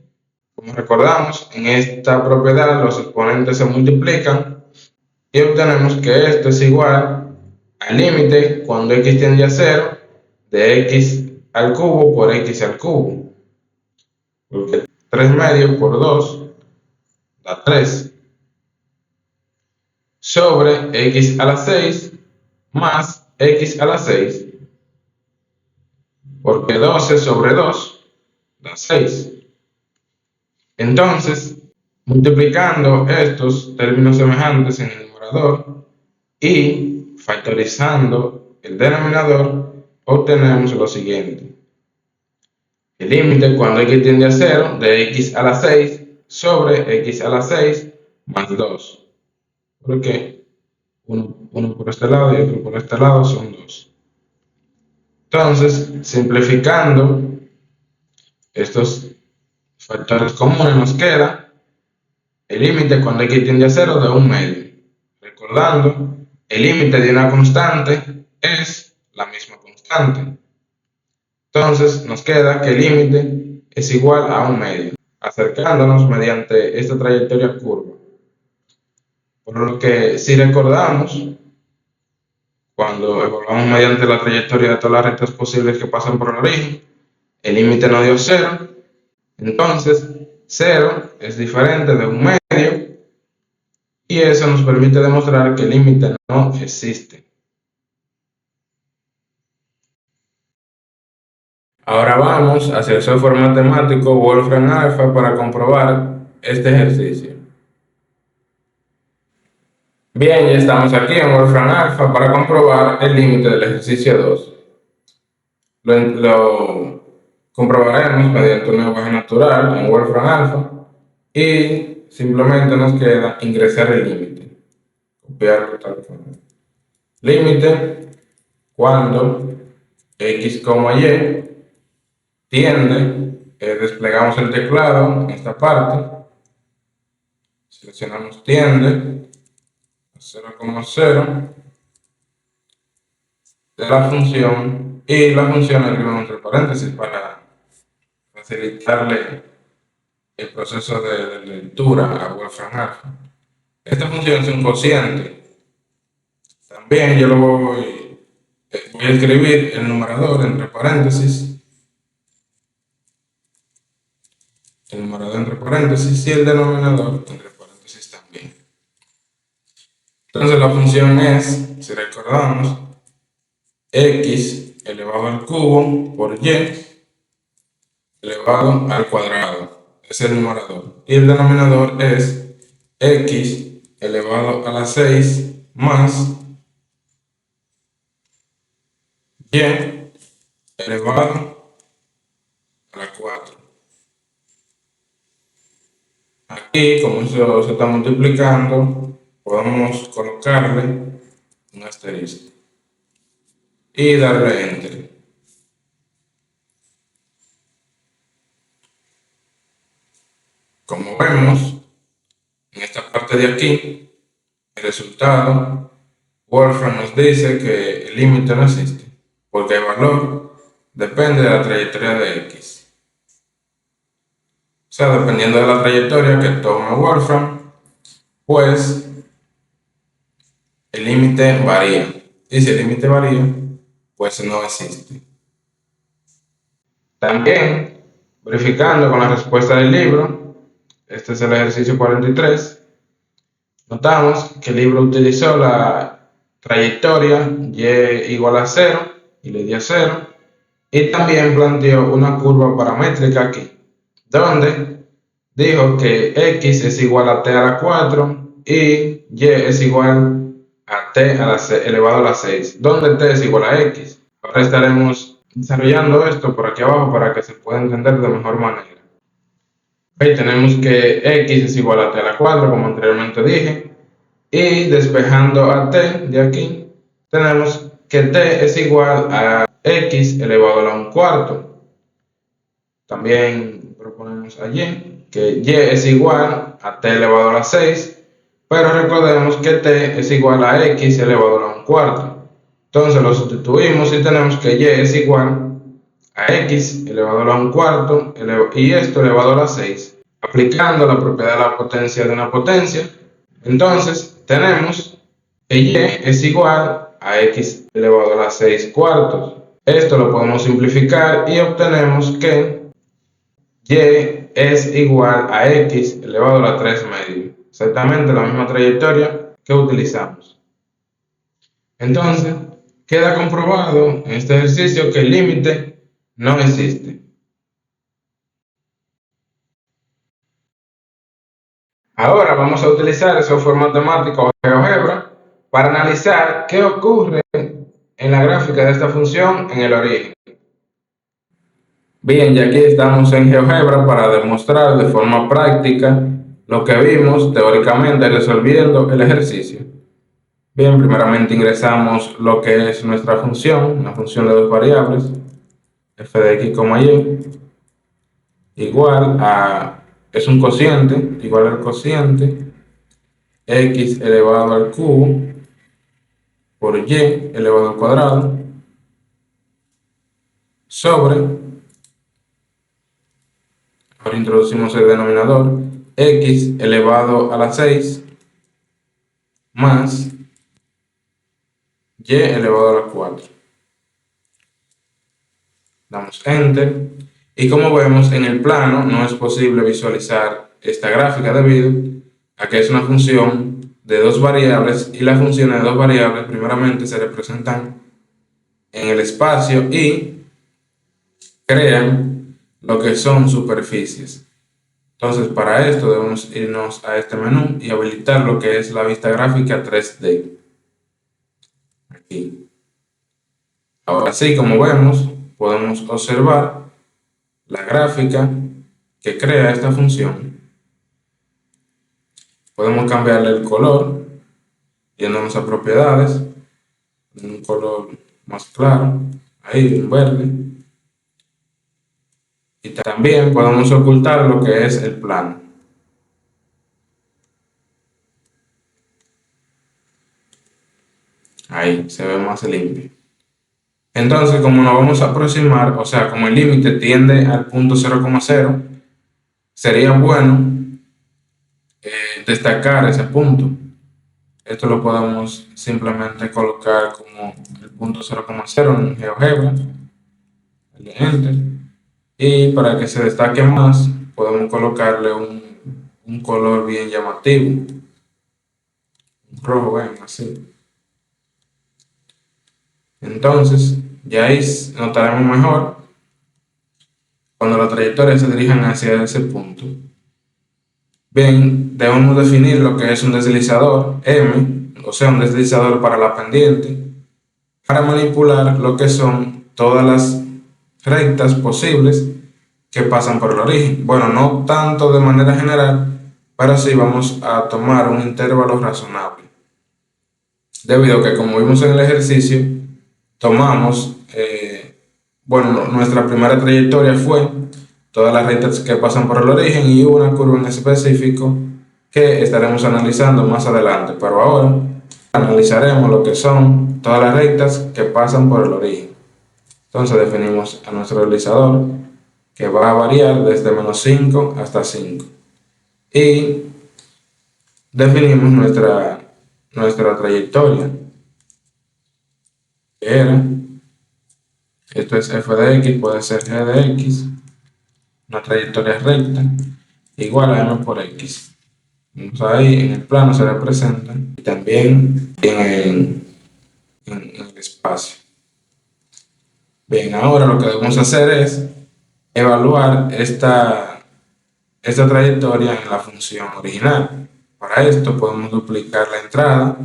como recordamos, en esta propiedad los exponentes se multiplican y obtenemos que esto es igual al límite cuando x tiende a 0 de x al cubo por x al cubo, porque 3 medio por 2 da 3, sobre x a la 6 más x a la 6, porque 12 sobre 2 da 6. Entonces, multiplicando estos términos semejantes en el numerador y factorizando el denominador, obtenemos lo siguiente. El límite cuando x tiende a 0 de x a la 6 sobre x a la 6 más 2. Porque uno por este lado y otro por este lado son 2. Entonces, simplificando estos factores comunes, nos queda el límite cuando x tiende a 0 de 1 medio. Recordando, el límite de una constante es la misma constante. Entonces nos queda que el límite es igual a 1 medio, acercándonos mediante esta trayectoria curva. Por lo que si recordamos, cuando evaluamos mediante la trayectoria de todas las rectas posibles que pasan por el origen, el límite nos dio 0. Entonces 0 es diferente de 1 medio y eso nos permite demostrar que el límite no existe. Ahora vamos hacia el software matemático Wolfram Alpha para comprobar este ejercicio. Bien, ya estamos aquí en Wolfram Alpha para comprobar el límite del ejercicio 2. Lo comprobaremos mediante un lenguaje natural en Wolfram Alpha y simplemente nos queda ingresar el límite. Copiarlo tal forma. Límite cuando x, y tiende, desplegamos el teclado en esta parte, seleccionamos tiende a 0,0 de la función y la función la escribimos entre paréntesis para facilitarle el proceso de lectura a Wolfram Alpha. Esta función es un cociente. También yo lo voy a escribir el numerador entre paréntesis. El numerador entre paréntesis y el denominador entre paréntesis también. Entonces la función es, si recordamos, x elevado al cubo por y elevado al cuadrado. Es el numerador. Y el denominador es x elevado a la 6 más y elevado a la 4. Aquí, como eso se está multiplicando, podemos colocarle un asterisco y darle enter. Como vemos, en esta parte de aquí, el resultado, Wolfram nos dice que el límite no existe, porque el valor depende de la trayectoria de x. O sea, dependiendo de la trayectoria que tome Wolfram, pues el límite varía. Y si el límite varía, pues no existe. También Verificando con la respuesta del libro, este es el ejercicio 43, notamos que el libro utilizó la trayectoria y igual a 0 y le dio 0, y también planteó una curva paramétrica aquí, donde dijo que x es igual a t a la 4 y y es igual a t elevado a la 6, donde t es igual a x. Ahora estaremos desarrollando esto por aquí abajo para que se pueda entender de mejor manera. Ahí tenemos que x es igual a t a la 4, como anteriormente dije, y despejando a t de aquí, tenemos que t es igual a x elevado a la 1/4. También proponemos allí que y es igual a t elevado a la 6, pero recordemos que t es igual a x elevado a la 1/4. Entonces lo sustituimos y tenemos que y es igual a x elevado a la 1/4 y esto elevado a la 6. Aplicando la propiedad de la potencia de una potencia, entonces tenemos que y es igual a x elevado a la 6/4. Esto lo podemos simplificar y obtenemos que y es igual a x elevado a la 3/medio. Exactamente la misma trayectoria que utilizamos. Entonces, queda comprobado en este ejercicio que el límite no existe. Ahora vamos a utilizar el software matemático GeoGebra para analizar qué ocurre en la gráfica de esta función en el origen. Bien, y aquí estamos en GeoGebra para demostrar de forma práctica lo que vimos teóricamente resolviendo el ejercicio. Bien, primeramente ingresamos lo que es nuestra función, una función de dos variables, f de x, y, igual a, es un cociente, igual al cociente, x elevado al cubo por y elevado al cuadrado, sobre, ahora introducimos el denominador, x elevado a la 6 más y elevado a la 4. Damos Enter. Y como vemos en el plano, no es posible visualizar esta gráfica debido a que es una función de dos variables y las funciones de dos variables primeramente se representan en el espacio y crean lo que son superficies. Entonces, para esto debemos irnos a este menú y habilitar lo que es la vista gráfica 3D. Aquí. Ahora sí, como vemos, podemos observar la gráfica que crea esta función. Podemos cambiarle el color, yéndonos a propiedades, un color más claro, ahí un verde. Y también podemos ocultar lo que es el plano. Ahí se ve más limpio. Entonces, como nos vamos a aproximar, o sea, como el límite tiende al punto 0,0, sería bueno destacar ese punto. Esto lo podemos simplemente colocar como el punto 0,0 en GeoGebra, Enter, y para que se destaque más podemos colocarle un color bien llamativo, un rojo, ven, así. Entonces ya ahí notaremos mejor cuando las trayectorias se dirijan hacia ese punto. Bien, debemos definir lo que es un deslizador M, o sea, un deslizador para la pendiente, para manipular lo que son todas las rectas posibles que pasan por el origen. Bueno, no tanto de manera general, pero sí vamos a tomar un intervalo razonable. Debido a que, como vimos en el ejercicio, tomamos, bueno, nuestra primera trayectoria fue todas las rectas que pasan por el origen y una curva en específico que estaremos analizando más adelante, pero ahora analizaremos lo que son todas las rectas que pasan por el origen. Entonces definimos a nuestro deslizador, que va a variar desde -5 hasta 5, y definimos nuestra trayectoria, que era, esto es f de x, puede ser g de x, una trayectoria recta igual a m por x. Vamos ahí, en el plano se representa y también en el espacio. Bien, ahora lo que debemos hacer es evaluar esta trayectoria en la función original. Para esto podemos duplicar la entrada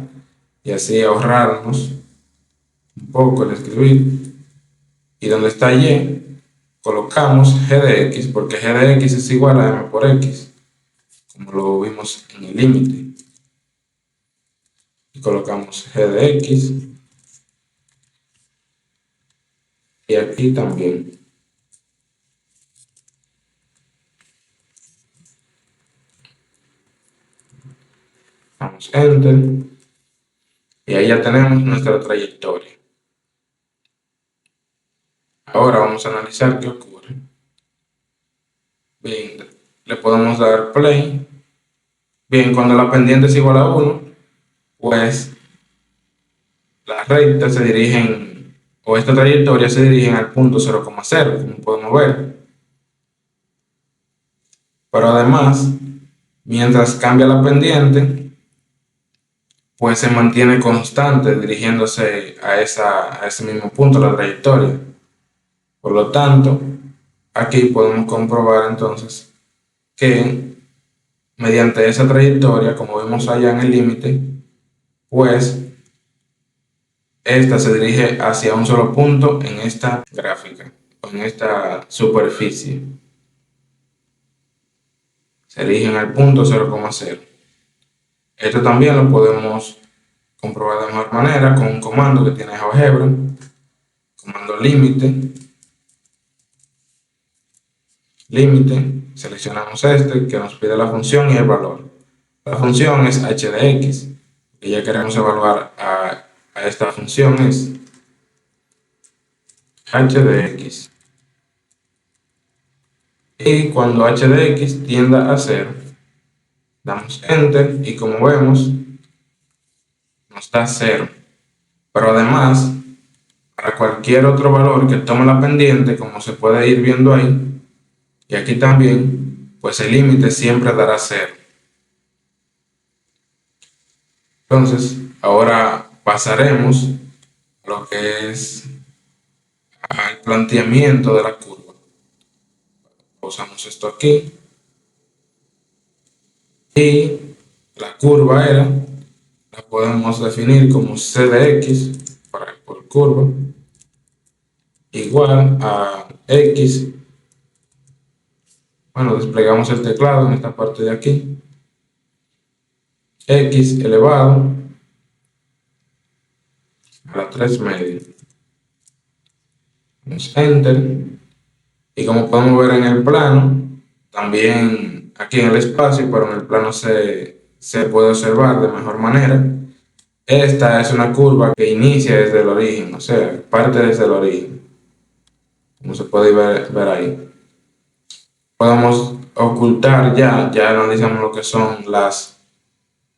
y así ahorrarnos un poco el escribir. Y donde está y, colocamos g de x, porque g de x es igual a m por x, como lo vimos en el límite. Y colocamos g de x. Y aquí también. Damos enter. Y ahí ya tenemos nuestra trayectoria. Ahora vamos a analizar qué ocurre. Bien, le podemos dar play. Bien, cuando la pendiente es igual a 1, pues las rectas se dirigen, o esta trayectoria se dirigen al punto 0,0, como podemos ver. Pero además, mientras cambia la pendiente, pues se mantiene constante dirigiéndose a ese mismo punto, la trayectoria. Por lo tanto, aquí podemos comprobar entonces que mediante esa trayectoria, como vemos allá en el límite, pues esta se dirige hacia un solo punto en esta gráfica, o en esta superficie. Se dirigen al punto 0,0. Esto también lo podemos comprobar de mejor manera con un comando que tiene GeoGebra, comando límite, seleccionamos este que nos pide la función y el valor. La función es h de x, y ya queremos evaluar a esta función es h de x. Y cuando h de x tienda a 0, damos enter y como vemos nos da 0. Pero además, para cualquier otro valor que tome la pendiente, como se puede ir viendo ahí, y aquí también, pues el límite siempre dará 0. Entonces, ahora pasaremos a lo que es al planteamiento de la curva. Pausamos esto aquí. Y la curva la podemos definir como c de x por curva igual a x. Bueno, desplegamos el teclado en esta parte de aquí. X elevado a la 3 media. Damos enter. Y como podemos ver en el plano, también aquí en el espacio, pero en el plano se puede observar de mejor manera. Esta es una curva que inicia desde el origen, o sea, parte desde el origen, como se puede ver ahí. Podemos ocultar ya analizamos lo que son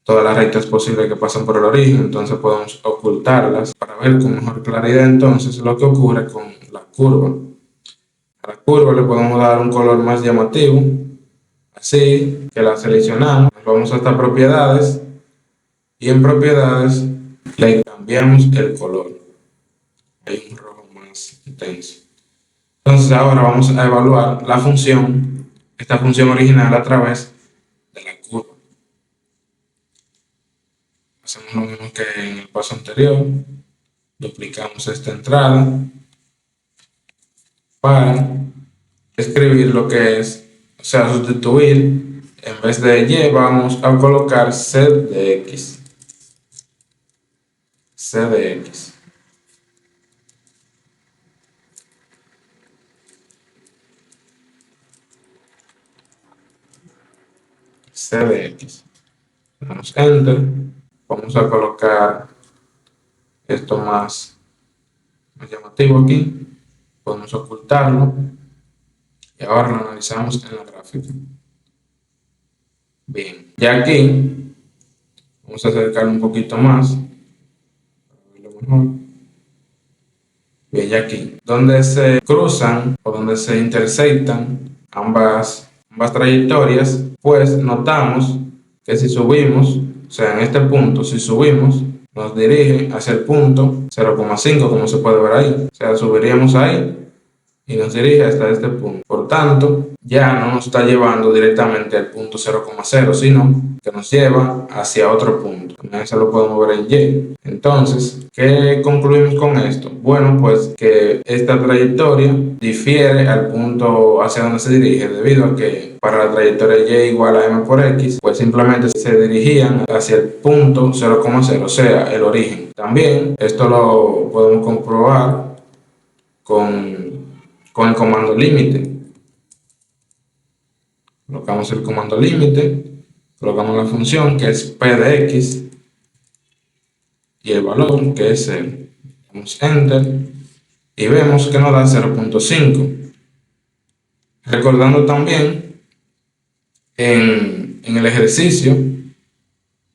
todas las rectas posibles que pasan por el origen, entonces podemos ocultarlas para ver con mejor claridad entonces lo que ocurre con la curva. A la curva le podemos dar un color más llamativo, así que la seleccionamos, nos vamos hasta propiedades y en propiedades le cambiamos el color. Hay un rojo más intenso. Entonces ahora vamos a evaluar la función, esta función original a través de la curva. Hacemos lo mismo que en el paso anterior, duplicamos esta entrada para escribir lo que es, o sea, sustituir, en vez de y vamos a colocar c de x. C de x. C de x. Damos enter. Vamos a colocar esto más llamativo aquí. Podemos ocultarlo. Y ahora lo analizamos en la gráfica. Bien, ya aquí vamos a acercarlo un poquito más para verlo mejor. Bien, ya aquí, donde se cruzan o donde se intersectan ambas trayectorias, pues notamos que si subimos, o sea, en este punto, si subimos, nos dirige hacia el punto 0,5, como se puede ver ahí. O sea, subiríamos ahí y nos dirige hasta este punto. Por tanto, ya no nos está llevando directamente al punto 0,0, sino que nos lleva hacia otro punto. Eso lo podemos ver en Y. Entonces, ¿qué concluimos con esto? Bueno, pues que esta trayectoria difiere al punto hacia donde se dirige, debido a que para la trayectoria Y igual a m por x, pues simplemente se dirigían hacia el punto 0,0, o sea, el origen. También esto lo podemos comprobar con el comando límite. Colocamos el comando límite, colocamos la función que es p de x y el valor que es 0. Damos enter y vemos que nos da 0,5. Recordando también en el ejercicio,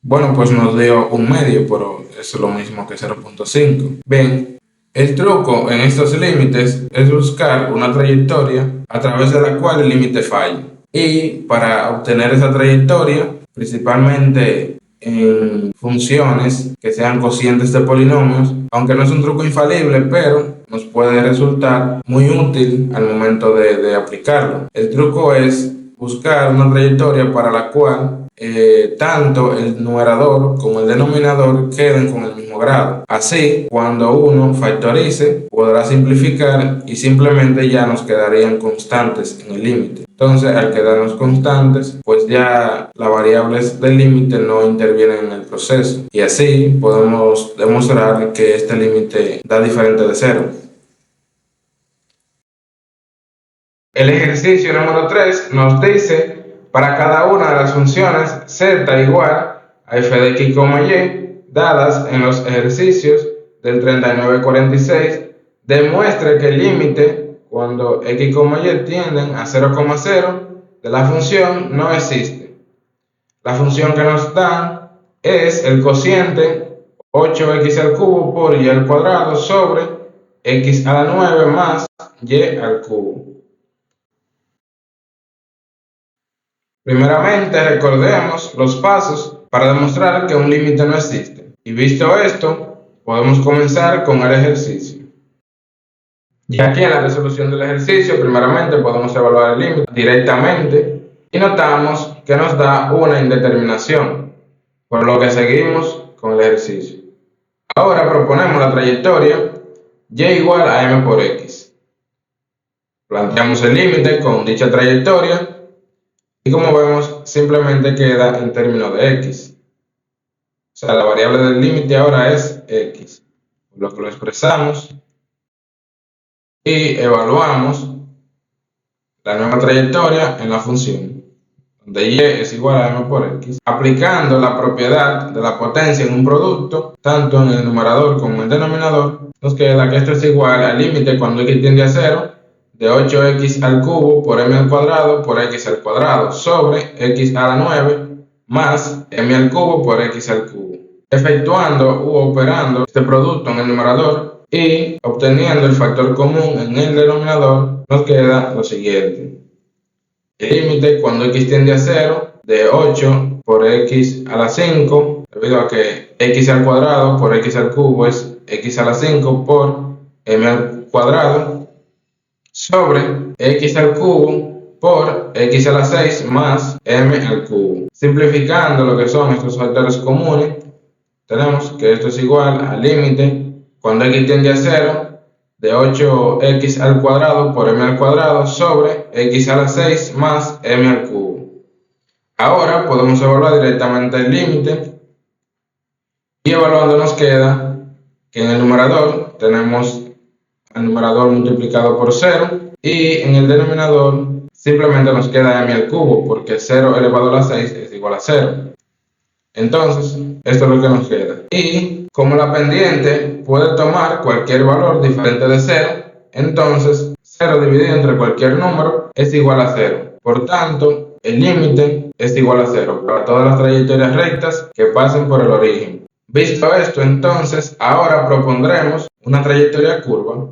bueno, pues nos dio un medio, pero eso es lo mismo que 0,5. Bien, el truco en estos límites es buscar una trayectoria a través de la cual el límite falle. Y para obtener esa trayectoria, principalmente en funciones que sean cocientes de polinomios, aunque no es un truco infalible, pero nos puede resultar muy útil al momento de aplicarlo. El truco es buscar una trayectoria para la cual tanto el numerador como el denominador queden con el mismo grado. Así, cuando uno factorice, podrá simplificar y simplemente ya nos quedarían constantes en el límite. Entonces, al quedarnos constantes, pues ya las variables del límite no intervienen en el proceso. Y así podemos demostrar que este límite da diferente de 0. El ejercicio número 3 nos dice, para cada una de las funciones z igual a f de x, y, dadas en los ejercicios del 39-46, demuestre que el límite cuando x, y tienden a 0,0 de la función no existe. La función que nos dan es el cociente 8x al cubo por y al cuadrado sobre x a la 9 más y al cubo. Primeramente, recordemos los pasos para demostrar que un límite no existe. Y visto esto, podemos comenzar con el ejercicio. Y aquí en la resolución del ejercicio, primeramente podemos evaluar el límite directamente y notamos que nos da una indeterminación, por lo que seguimos con el ejercicio. Ahora proponemos la trayectoria y igual a m por x. Planteamos el límite con dicha trayectoria y como vemos simplemente queda en términos de x. O sea, la variable del límite ahora es x, por lo que lo expresamos y evaluamos la nueva trayectoria en la función, donde y es igual a m por x. Aplicando la propiedad de la potencia en un producto, tanto en el numerador como en el denominador, nos queda que esto es igual al límite cuando x tiende a 0 de 8x al cubo por m al cuadrado por x al cuadrado sobre x a la 9 más m al cubo por x al cubo. Efectuando u operando este producto en el numerador y obteniendo el factor común en el denominador, nos queda lo siguiente. El límite cuando x tiende a 0 de 8 por x a la 5, debido a que x al cuadrado por x al cubo es x a la 5 por m al cuadrado sobre x al cubo por x a la 6 más m al cubo. Simplificando lo que son estos factores comunes, tenemos que esto es igual al límite cuando x tiende a 0 de 8x al cuadrado por m al cuadrado sobre x a la 6 más m al cubo. Ahora podemos evaluar directamente el límite y evaluando nos queda que en el numerador tenemos el numerador multiplicado por 0 y en el denominador simplemente nos queda m al cubo porque 0 elevado a la 6 es igual a 0. Entonces, esto es lo que nos queda. Y como la pendiente puede tomar cualquier valor diferente de 0, entonces 0 dividido entre cualquier número es igual a 0. Por tanto, el límite es igual a 0 para todas las trayectorias rectas que pasen por el origen. Visto esto, entonces, ahora propondremos una trayectoria curva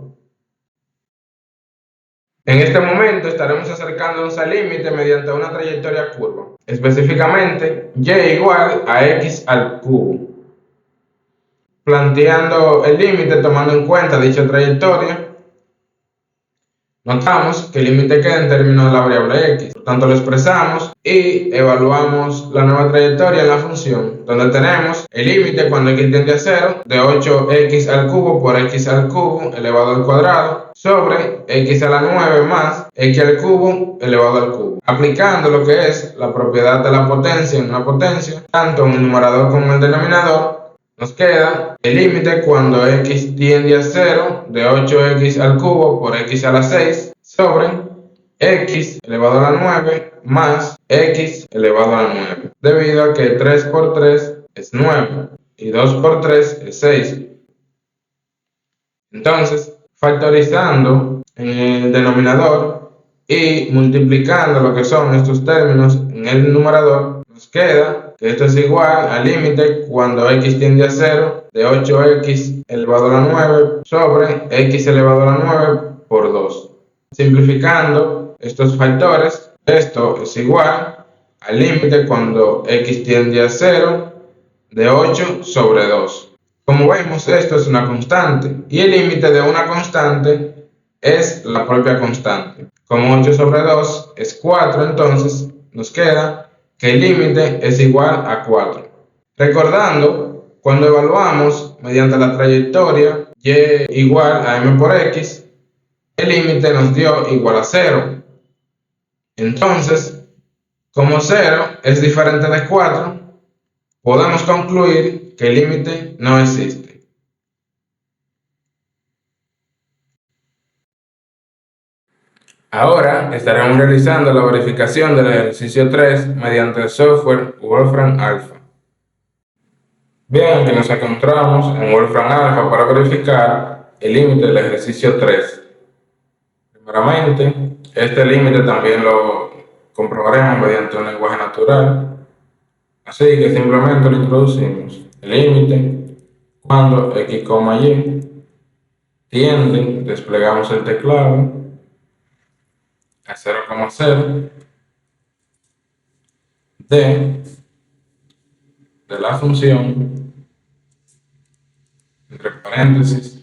En este momento estaremos acercándonos al límite mediante una trayectoria curva, específicamente y igual a x al cubo. Planteando el límite tomando en cuenta dicha trayectoria, notamos que el límite queda en términos de la variable x, por tanto lo expresamos y evaluamos la nueva trayectoria en la función, donde tenemos el límite cuando x tiende a 0 de 8x al cubo por x al cubo elevado al cuadrado sobre x a la 9 más x al cubo elevado al cubo, aplicando lo que es la propiedad de la potencia en una potencia, tanto en el numerador como en el denominador. Nos queda el límite cuando x tiende a 0 de 8x al cubo por x a la 6 sobre x elevado a la 9 más x elevado a la 9, debido a que 3 por 3 es 9 y 2 por 3 es 6. Entonces, factorizando en el denominador y multiplicando lo que son estos términos en el numerador, nos queda que esto es igual al límite cuando x tiende a 0 de 8x elevado a la 9 sobre x elevado a la 9 por 2. Simplificando estos factores, esto es igual al límite cuando x tiende a 0 de 8 sobre 2. Como vemos, esto es una constante y el límite de una constante es la propia constante. Como 8 sobre 2 es 4, entonces nos queda que el límite es igual a 4. Recordando, cuando evaluamos mediante la trayectoria y igual a m por x, el límite nos dio igual a 0. Entonces, como 0 es diferente de 4, podemos concluir que el límite no existe. Ahora estaremos realizando la verificación del ejercicio 3 mediante el software Wolfram Alpha. Bien, que nos encontramos en Wolfram Alpha para verificar el límite del ejercicio 3. Primeramente, este límite también lo comprobaremos mediante un lenguaje natural. Así que simplemente lo introducimos. El límite cuando x, y tiende, desplegamos el teclado a 0,0 de la función, entre paréntesis.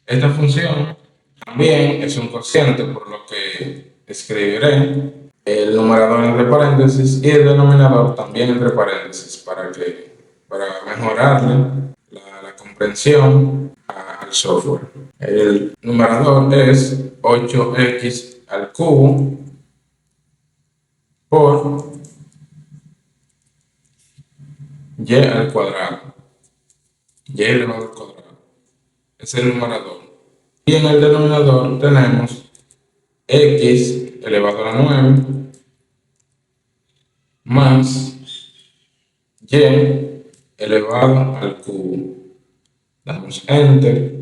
Esta función también es un cociente, por lo que escribiré el numerador entre paréntesis y el denominador también entre paréntesis para mejorarle la comprensión al software. El numerador es 8x al cubo por y al cuadrado, y elevado al cuadrado. Es el numerador. Y en el denominador tenemos x elevado a la 9 más y elevado al cubo. Damos enter.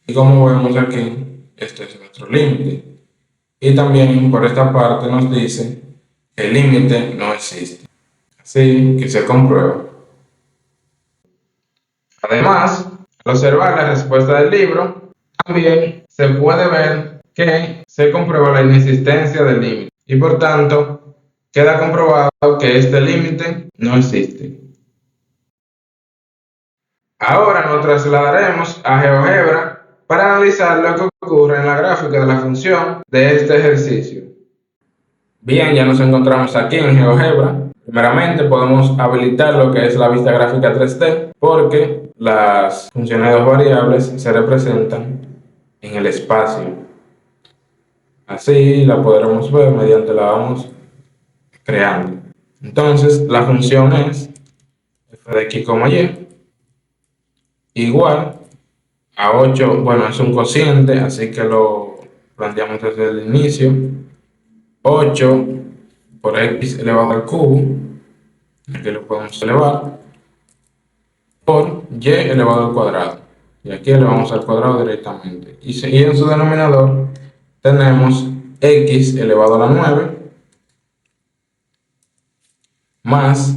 Y como vemos aquí, este es nuestro límite. Y también por esta parte nos dice que el límite no existe. Así que se comprueba. Además, al observar la respuesta del libro, también se puede ver que se comprueba la inexistencia del límite y por tanto queda comprobado que este límite no existe. Ahora nos trasladaremos a GeoGebra para analizar lo que ocurre en la gráfica de la función de este ejercicio. Bien, ya nos encontramos aquí en GeoGebra. Primeramente podemos habilitar lo que es la vista gráfica 3D porque las funciones de dos variables se representan en el espacio. Así la podremos ver mediante la vamos creando. Entonces la función es f de x, y igual a 8, bueno, es un cociente, así que lo planteamos desde el inicio. 8 por x elevado al cubo, aquí lo podemos elevar, por y elevado al cuadrado. Y aquí elevamos al cuadrado directamente. Y en su denominador tenemos x elevado a la 9 más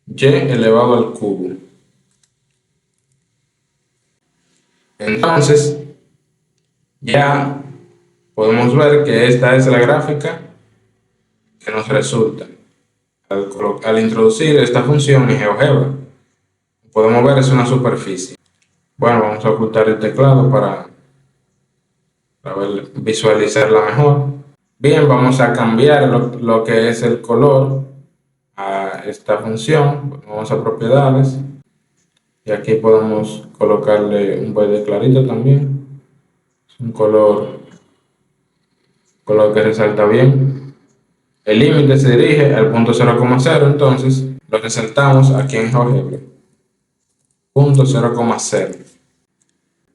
y elevado al cubo. Entonces, Ya podemos ver que esta es la gráfica que nos resulta al introducir esta función en GeoGebra. Podemos ver es una superficie. Bueno, vamos a ocultar el teclado para visualizarla mejor. Bien, vamos a cambiar lo que es el color a esta función. Vamos a propiedades y aquí podemos colocarle un verde clarito también. Es un color que resalta bien. El límite se dirige al punto 0,0, entonces lo resaltamos aquí en GeoGebra. Punto 0,0.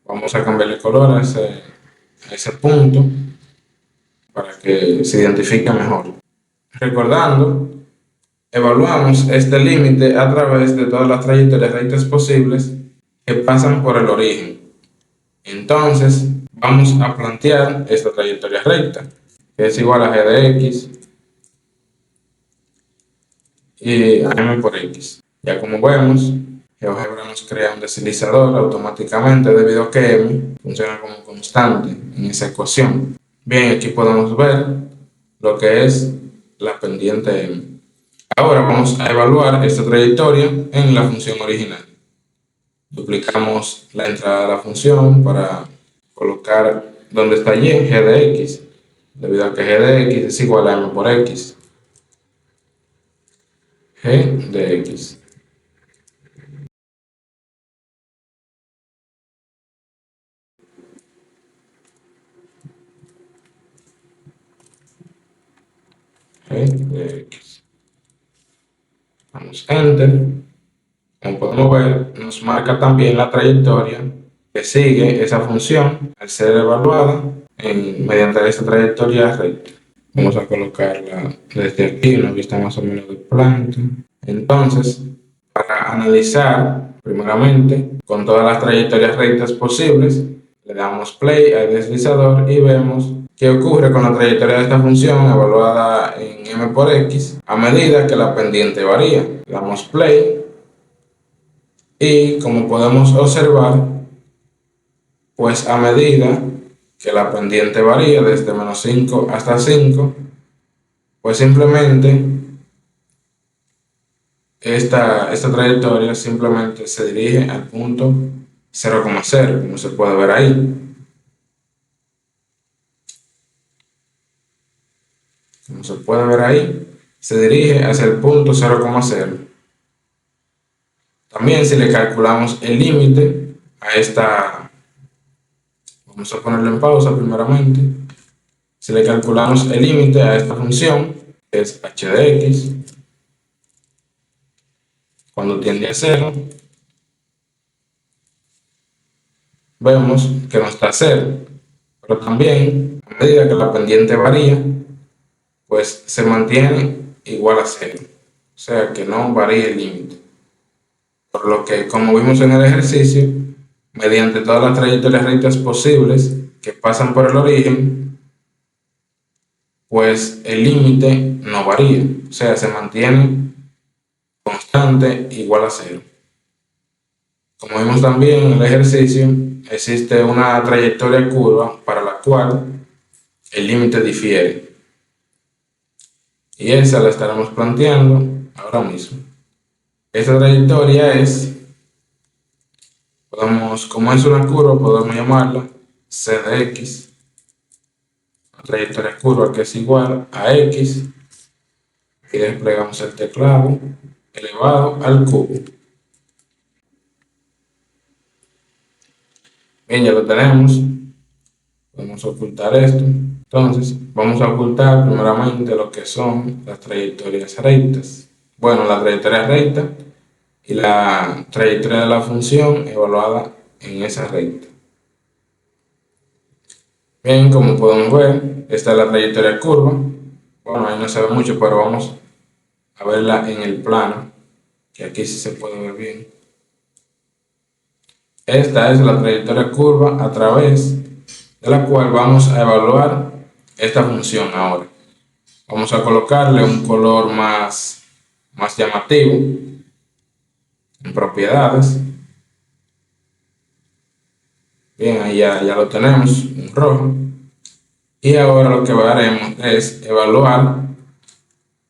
Vamos a cambiar el color a ese punto para que se identifique mejor. Recordando, evaluamos este límite a través de todas las trayectorias rectas posibles que pasan por el origen. Entonces, vamos a plantear esta trayectoria recta, que es igual a g de x y a m por x. Ya como vemos, GeoGebra nos crea un deslizador automáticamente debido a que m funciona como constante en esa ecuación. Bien, aquí podemos ver lo que es la pendiente m. Ahora vamos a evaluar esta trayectoria en la función original. Duplicamos la entrada de la función para colocar donde está y, g de x, debido a que g de x es igual a m por x. G de x. G de x. Damos Enter. Como podemos ver, nos marca también la trayectoria que sigue esa función al ser evaluada mediante esta trayectoria recta. Vamos a colocarla desde aquí, una vista más o menos de planta. Entonces, para analizar, primeramente, con todas las trayectorias rectas posibles, le damos play al deslizador y vemos qué ocurre con la trayectoria de esta función evaluada en m por x a medida que la pendiente varía. Le damos play y como podemos observar, pues a medida que la pendiente varía desde menos 5 hasta 5, pues simplemente esta trayectoria simplemente se dirige al punto 0,0, como se puede ver ahí. Como se puede ver ahí, se dirige hacia el punto 0,0. También si le calculamos el límite a esta, vamos a ponerlo en pausa primeramente, si le calculamos el límite a esta función, que es h de x, cuando tiende a 0, vemos que no está a 0, pero también a medida que la pendiente varía, pues se mantiene igual a 0, o sea que no varía el límite. Por lo que, como vimos en el ejercicio, mediante todas las trayectorias rectas posibles que pasan por el origen, pues el límite no varía, o sea, se mantiene constante igual a 0. Como vimos también en el ejercicio, existe una trayectoria curva para la cual el límite difiere. Y esa la estaremos planteando ahora mismo. Esta trayectoria es, como es una curva, podemos llamarla c de x, una trayectoria curva que es igual a x, y desplegamos el teclado elevado al cubo. Bien, ya lo tenemos. Podemos ocultar esto. Entonces, vamos a ocultar primeramente lo que son las trayectorias rectas. Bueno, la trayectoria recta y la trayectoria de la función evaluada en esa recta. Bien, como podemos ver, esta es la trayectoria curva. Bueno, ahí no se ve mucho, pero vamos a verla en el plano, que aquí sí se puede ver bien. Esta es la trayectoria curva a través de la cual vamos a evaluar esta función ahora. Vamos a colocarle un color más llamativo en propiedades. Bien, ahí ya lo tenemos en rojo. Y ahora lo que haremos es evaluar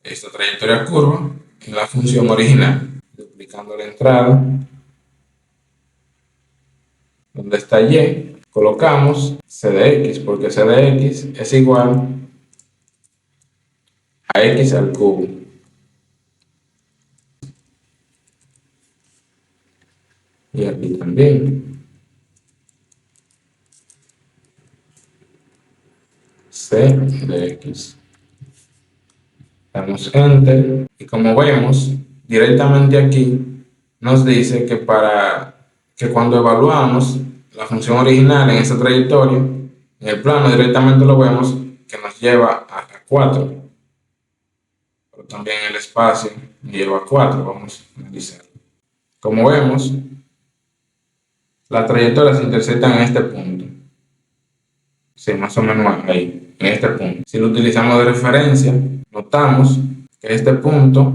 esta trayectoria curva en la función original, duplicando la entrada donde está y, colocamos c de x, porque c de x es igual a x al cubo. Y aquí también c de x. Damos enter y como vemos directamente aquí nos dice que cuando evaluamos la función original en esa trayectoria, en el plano directamente lo vemos que nos lleva a 4, pero también el espacio nos lleva a 4. Vamos a analizar. Como vemos, las trayectorias se intersectan en este punto. Sí, más o menos ahí, en este punto. Si lo utilizamos de referencia, notamos que este punto,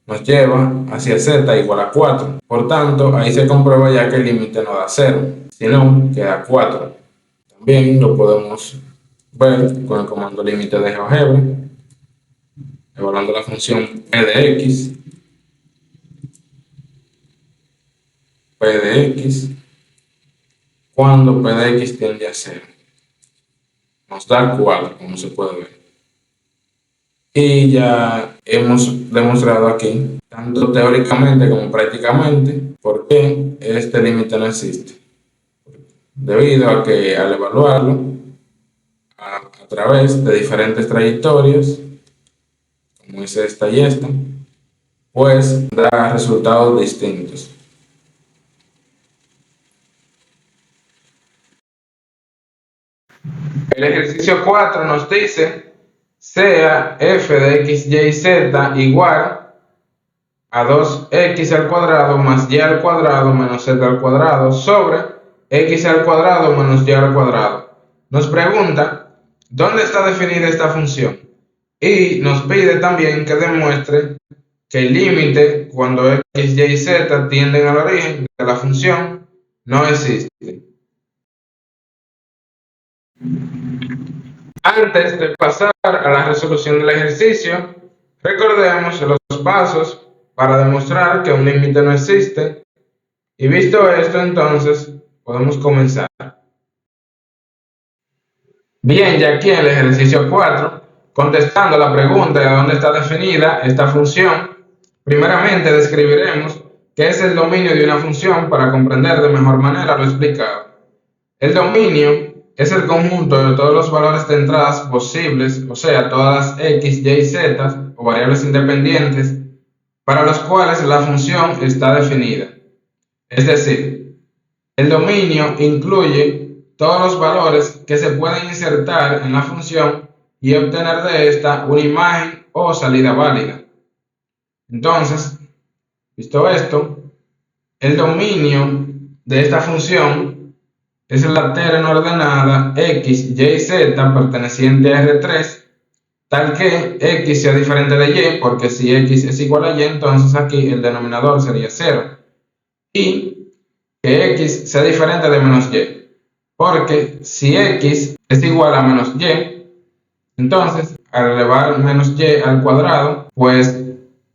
nos lleva hacia z igual a 4. Por tanto, ahí se comprueba ya que el límite no da 0, sino que da 4. También lo podemos ver con el comando límite de GeoGebra, evaluando la función p de x. P de x, cuando p de x tiende a 0. Nos da 4, como se puede ver. Y ya hemos demostrado aquí, tanto teóricamente como prácticamente, por qué este límite no existe. Debido a que al evaluarlo a través de diferentes trayectorias, como es esta y esta, pues da resultados distintos. El ejercicio 4 nos dice sea f de x, y, z igual a 2x al cuadrado más y al cuadrado menos z al cuadrado sobre x al cuadrado menos y al cuadrado. Nos pregunta dónde está definida esta función y nos pide también que demuestre que el límite cuando x, y, z tienden al origen de la función no existe. Antes de pasar a la resolución del ejercicio, recordemos los pasos para demostrar que un límite no existe. Y visto esto, entonces, podemos comenzar. Bien, ya aquí en el ejercicio 4, contestando la pregunta de dónde está definida esta función, primeramente describiremos qué es el dominio de una función para comprender de mejor manera lo explicado. El dominio es el conjunto de todos los valores de entradas posibles, o sea, todas las x, y, z o variables independientes para los cuales la función está definida. Es decir, el dominio incluye todos los valores que se pueden insertar en la función y obtener de esta una imagen o salida válida. Entonces, visto esto, el dominio de esta función es la terna ordenada x, y, z perteneciente a R3, tal que x sea diferente de y, porque si x es igual a y, entonces aquí el denominador sería 0. Y que x sea diferente de menos y, porque si x es igual a menos y, entonces al elevar menos y al cuadrado, pues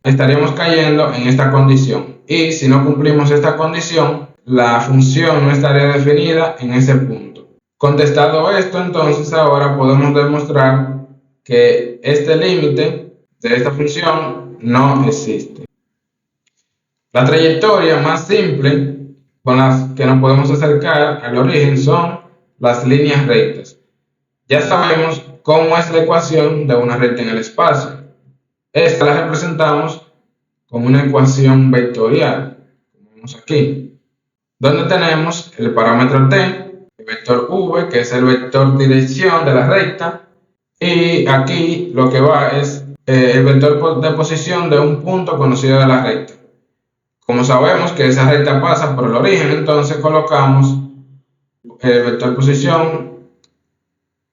estaríamos cayendo en esta condición. Y si no cumplimos esta condición, la función no estaría definida en ese punto. Contestado esto, entonces ahora podemos demostrar que este límite de esta función no existe. La trayectoria más simple con las que nos podemos acercar al origen son las líneas rectas. Ya sabemos cómo es la ecuación de una recta en el espacio. Esta la representamos como una ecuación vectorial, como vemos aquí, donde tenemos el parámetro t, el vector v, que es el vector dirección de la recta, y aquí lo que va es el vector de posición de un punto conocido de la recta. Como sabemos que esa recta pasa por el origen, entonces colocamos el vector de posición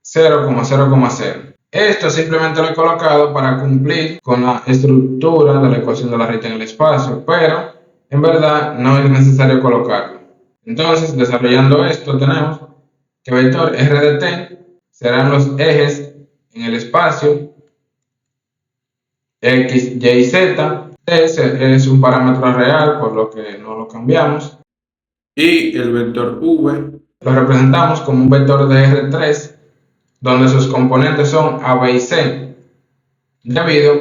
0,0,0. Esto simplemente lo he colocado para cumplir con la estructura de la ecuación de la recta en el espacio, pero en verdad no es necesario colocarlo. Entonces, desarrollando esto, tenemos que vector r de t serán los ejes en el espacio x, y y z. T es un parámetro real, por lo que no lo cambiamos. Y el vector v lo representamos como un vector de R3, donde sus componentes son A, B y C, debido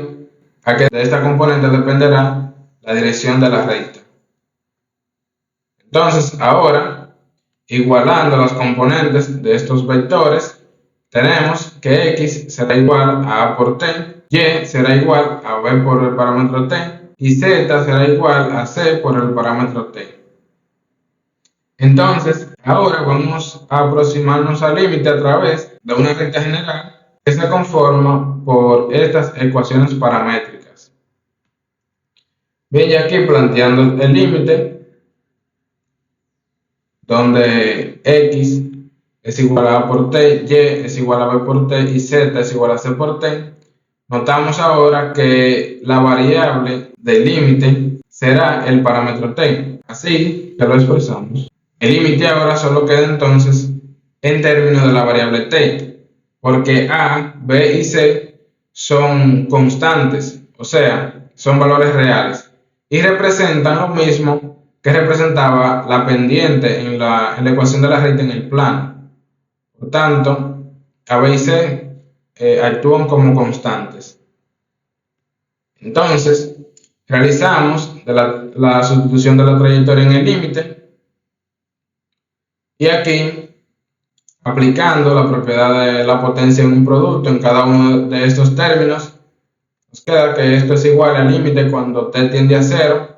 a que de esta componente dependerá la dirección de la recta. Entonces, ahora, igualando las componentes de estos vectores, tenemos que x será igual a A por t, y será igual a b por el parámetro t, y z será igual a c por el parámetro t. Entonces, ahora vamos a aproximarnos al límite a través de una recta general que se conforma por estas ecuaciones paramétricas. Bien, ya aquí planteando el límite, donde x es igual a A por t, y es igual a b por t y z es igual a c por t, notamos ahora que la variable del límite será el parámetro t. Así que lo expresamos. El límite ahora solo queda entonces en términos de la variable t, porque a, b y c son constantes, o sea, son valores reales, y representan lo mismo que representaba la pendiente en la ecuación de la recta en el plano. Por tanto, a, b y c actúan como constantes. Entonces, realizamos la sustitución de la trayectoria en el límite, y aquí, aplicando la propiedad de la potencia en un producto en cada uno de estos términos, nos queda que esto es igual al límite cuando t tiende a 0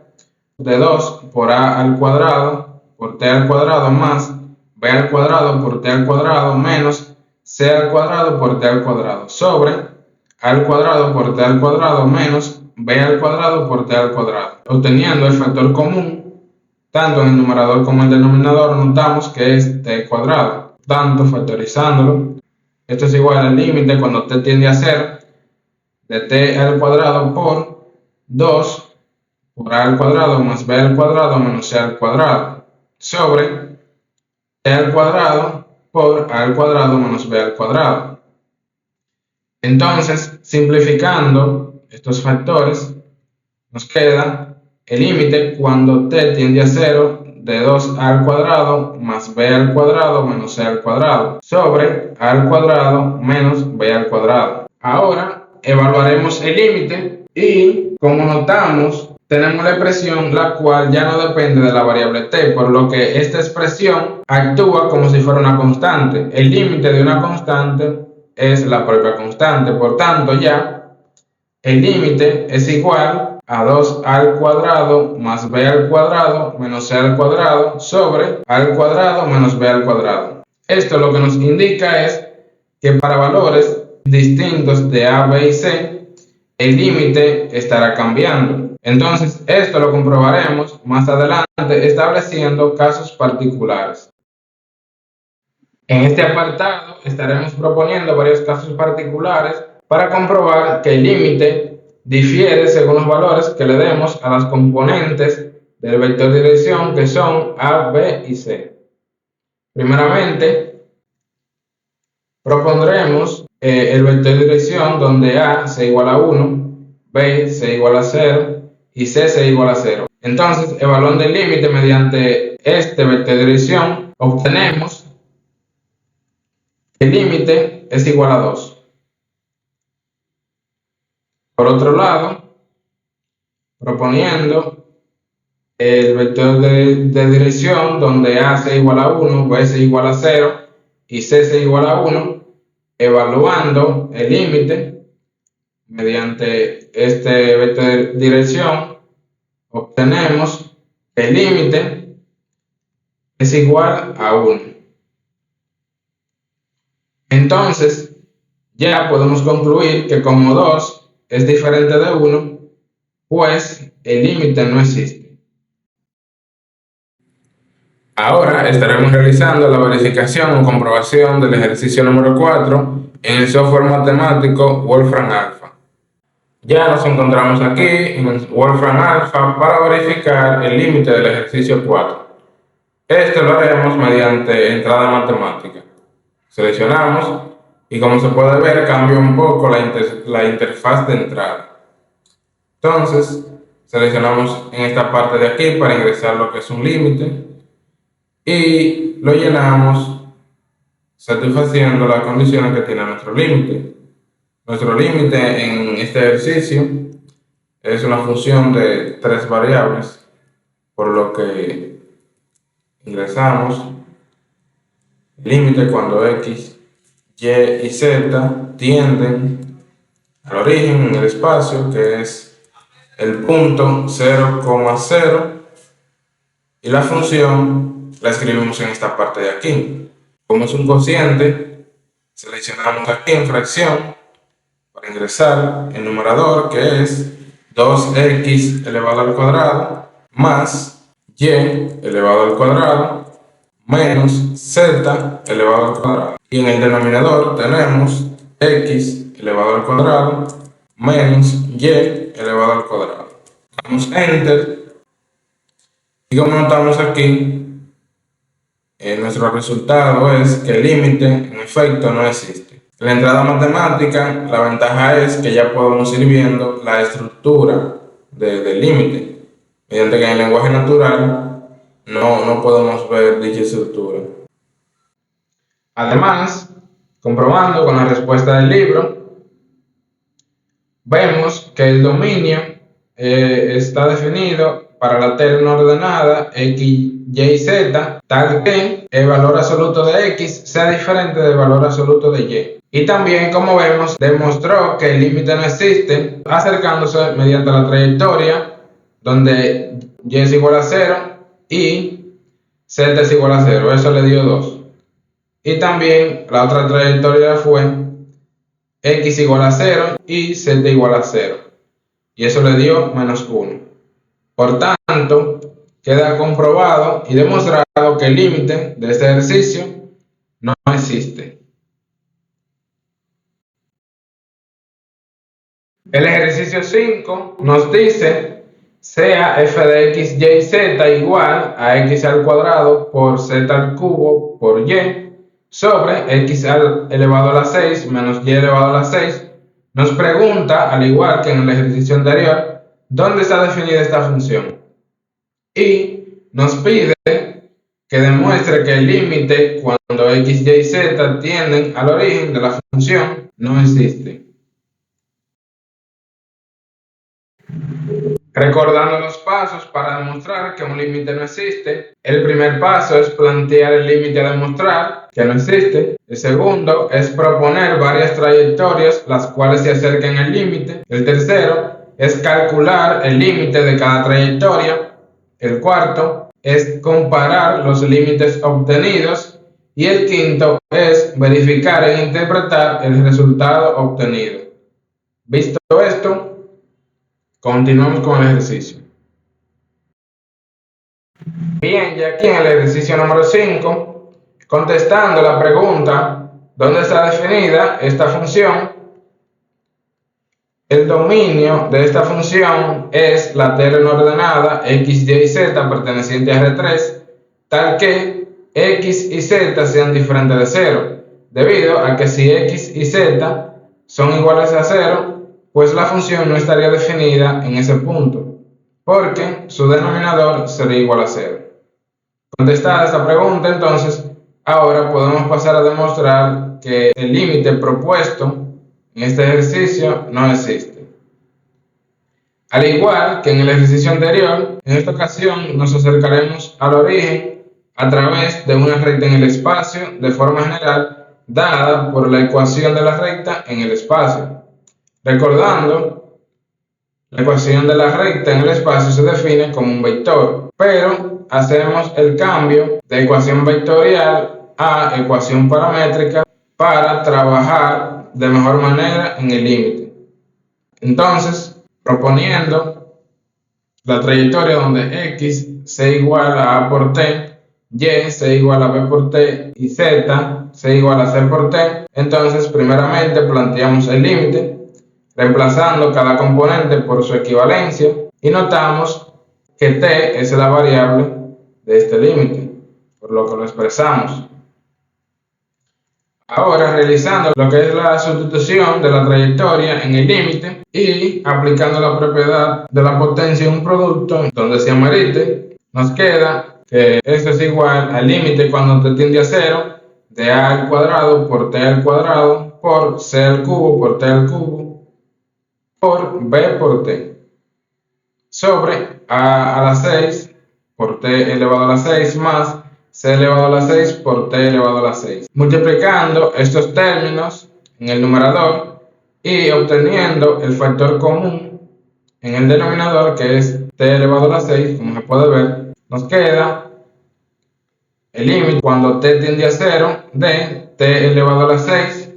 de 2 por a al cuadrado por t al cuadrado más b al cuadrado por t al cuadrado menos c al cuadrado por t al cuadrado sobre a al cuadrado por t al cuadrado menos b al cuadrado por t al cuadrado. Obteniendo el factor común tanto en el numerador como en el denominador, notamos que es t cuadrado. Tanto, factorizándolo, esto es igual al límite cuando t tiende a 0 de t al cuadrado por 2 por a al cuadrado más b al cuadrado menos c al cuadrado sobre t al cuadrado por a al cuadrado menos b al cuadrado. Entonces, simplificando estos factores, nos queda el límite cuando t tiende a 0 de 2a al cuadrado más b al cuadrado menos c al cuadrado sobre a al cuadrado menos b al cuadrado. Ahora evaluaremos el límite y, como notamos, tenemos la expresión la cual ya no depende de la variable t, por lo que esta expresión actúa como si fuera una constante. El límite de una constante es la propia constante, por tanto ya el límite es igual a 2a al cuadrado más b al cuadrado menos c al cuadrado sobre a al cuadrado menos b al cuadrado. Esto lo que nos indica es que para valores distintos de a, b y c, el límite estará cambiando. Entonces, esto lo comprobaremos más adelante estableciendo casos particulares. En este apartado estaremos proponiendo varios casos particulares para comprobar que el límite difiere según los valores que le demos a las componentes del vector de dirección que son a, b y c. Primeramente, propondremos el vector de dirección donde a sea igual a 1, b sea igual a 0 y c sea igual a 0. Entonces, evaluando el límite mediante este vector de dirección, obtenemos que el límite es igual a 2. Por otro lado, proponiendo el vector de dirección donde a sea igual a 1, b sea igual a 0 y c sea igual a 1, evaluando el límite mediante este vector de dirección, obtenemos que el límite es igual a 1. Entonces, ya podemos concluir que como 2 es diferente de 1, pues el límite no existe. Ahora estaremos realizando la verificación o comprobación del ejercicio número 4 en el software matemático Wolfram Alpha. Ya nos encontramos aquí en Wolfram Alpha para verificar el límite del ejercicio 4. Esto lo haremos mediante entrada matemática. Seleccionamos y como se puede ver cambia un poco la interfaz de entrada. Entonces seleccionamos en esta parte de aquí para ingresar lo que es un límite y lo llenamos satisfaciendo las condiciones que tiene nuestro límite. Nuestro límite en este ejercicio es una función de 3 variables, por lo que ingresamos el límite cuando x, y y z tienden al origen en el espacio, que es el punto 0,0, y la función la escribimos en esta parte de aquí. Como es un cociente, seleccionamos aquí en fracción para ingresar el numerador, que es 2x elevado al cuadrado más y elevado al cuadrado menos z elevado al cuadrado. Y en el denominador tenemos x elevado al cuadrado menos y elevado al cuadrado. Damos enter y como notamos aquí, nuestro resultado es que el límite en efecto no existe. En la entrada matemática, la ventaja es que ya podemos ir viendo la estructura del límite, mediante que en el lenguaje natural no podemos ver dicha estructura. Además, comprobando con la respuesta del libro, vemos que el dominio está definido para la terna ordenada x, y, z, tal que el valor absoluto de x sea diferente del valor absoluto de y. Y también, como vemos, demostró que el límite no existe, acercándose mediante la trayectoria, donde y es igual a 0 y z es igual a 0. Eso le dio 2. Y también la otra trayectoria fue x igual a 0 y z igual a 0. Y eso le dio menos 1. Por tanto, queda comprobado y demostrado que el límite de este ejercicio no existe. El ejercicio 5 nos dice sea f de x, y, z igual a x al cuadrado por z al cubo por y sobre x elevado a la 6 menos y elevado a la 6. Nos pregunta, al igual que en el ejercicio anterior, ¿dónde está definida esta función? Y nos pide que demuestre que el límite cuando x, y, z tienden al origen de la función no existe. Recordando los pasos para demostrar que un límite no existe, el primer paso es plantear el límite a demostrar que no existe. El segundo es proponer varias trayectorias las cuales se acerquen al límite. El tercero es calcular el límite de cada trayectoria. El cuarto es comparar los límites obtenidos. Y el quinto es verificar e interpretar el resultado obtenido. Visto esto, continuamos con el ejercicio. Bien, ya aquí en el ejercicio número 5, contestando la pregunta ¿dónde está definida esta función? El dominio de esta función es la terna ordenada x, y, z perteneciente a R3, tal que x y z sean diferentes de 0, debido a que si x y z son iguales a 0, pues la función no estaría definida en ese punto, porque su denominador sería igual a 0. Contestada esta pregunta, entonces, ahora podemos pasar a demostrar que el límite propuesto en este ejercicio no existe. Al igual que en el ejercicio anterior, en esta ocasión nos acercaremos al origen a través de una recta en el espacio de forma general dada por la ecuación de la recta en el espacio. Recordando, la ecuación de la recta en el espacio se define como un vector, pero hacemos el cambio de ecuación vectorial a ecuación paramétrica para trabajar de mejor manera en el límite. Entonces, proponiendo la trayectoria donde x sea igual a a por t, y sea igual a b por t y z sea igual a c por t, entonces primeramente planteamos el límite, reemplazando cada componente por su equivalencia, y notamos que t es la variable de este límite. por lo que lo expresamos. Ahora, realizando lo que es la sustitución de la trayectoria en el límite y aplicando la propiedad de la potencia en un producto donde se amerite, nos queda que esto es igual al límite cuando t tiende a 0 de a al cuadrado por t al cuadrado por c al cubo por t al cubo por b por t sobre a la 6 por t elevado a la 6 más c elevado a la 6 por t elevado a la 6. Multiplicando estos términos en el numerador y obteniendo el factor común en el denominador, que es t elevado a la 6, como se puede ver, nos queda el límite cuando t tiende a 0 de t elevado a la 6,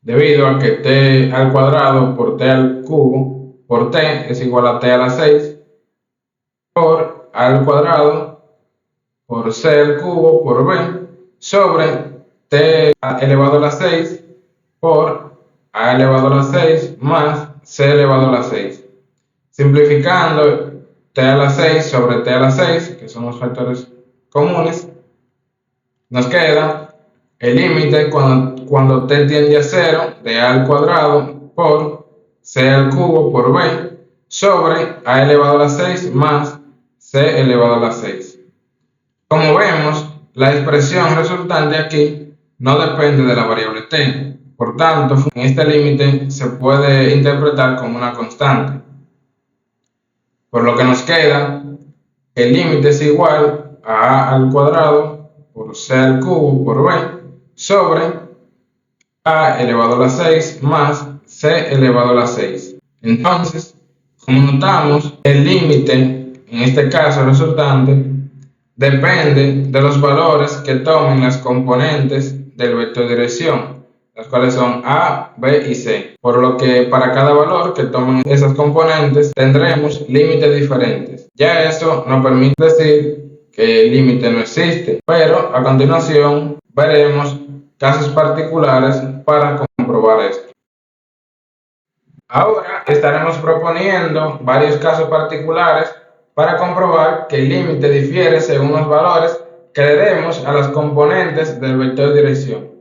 debido a que t al cuadrado por t al cubo por t es igual a t a la 6, por a al cuadrado por c al cubo por b sobre t elevado a la 6 por a elevado a la 6 más c elevado a la 6. Simplificando t a la 6 sobre t a la 6, que son los factores comunes, nos queda el límite cuando t tiende a 0 de a al cuadrado por c al cubo por b sobre a elevado a la 6 más c elevado a la 6. Como vemos, la expresión resultante aquí no depende de la variable t, por tanto, en este límite se puede interpretar como una constante, por lo que nos queda que el límite es igual a al cuadrado por c al cubo por b sobre a elevado a la 6 más c elevado a la 6. Entonces, como notamos, el límite, en este caso resultante, depende de los valores que tomen las componentes del vector de dirección, las cuales son a, b y c, por lo que para cada valor que tomen esas componentes tendremos límites diferentes. Ya eso nos permite decir que el límite no existe, pero a continuación veremos casos particulares para comprobar esto. Ahora estaremos proponiendo varios casos particulares para comprobar que el límite difiere según los valores que le demos a las componentes del vector de dirección.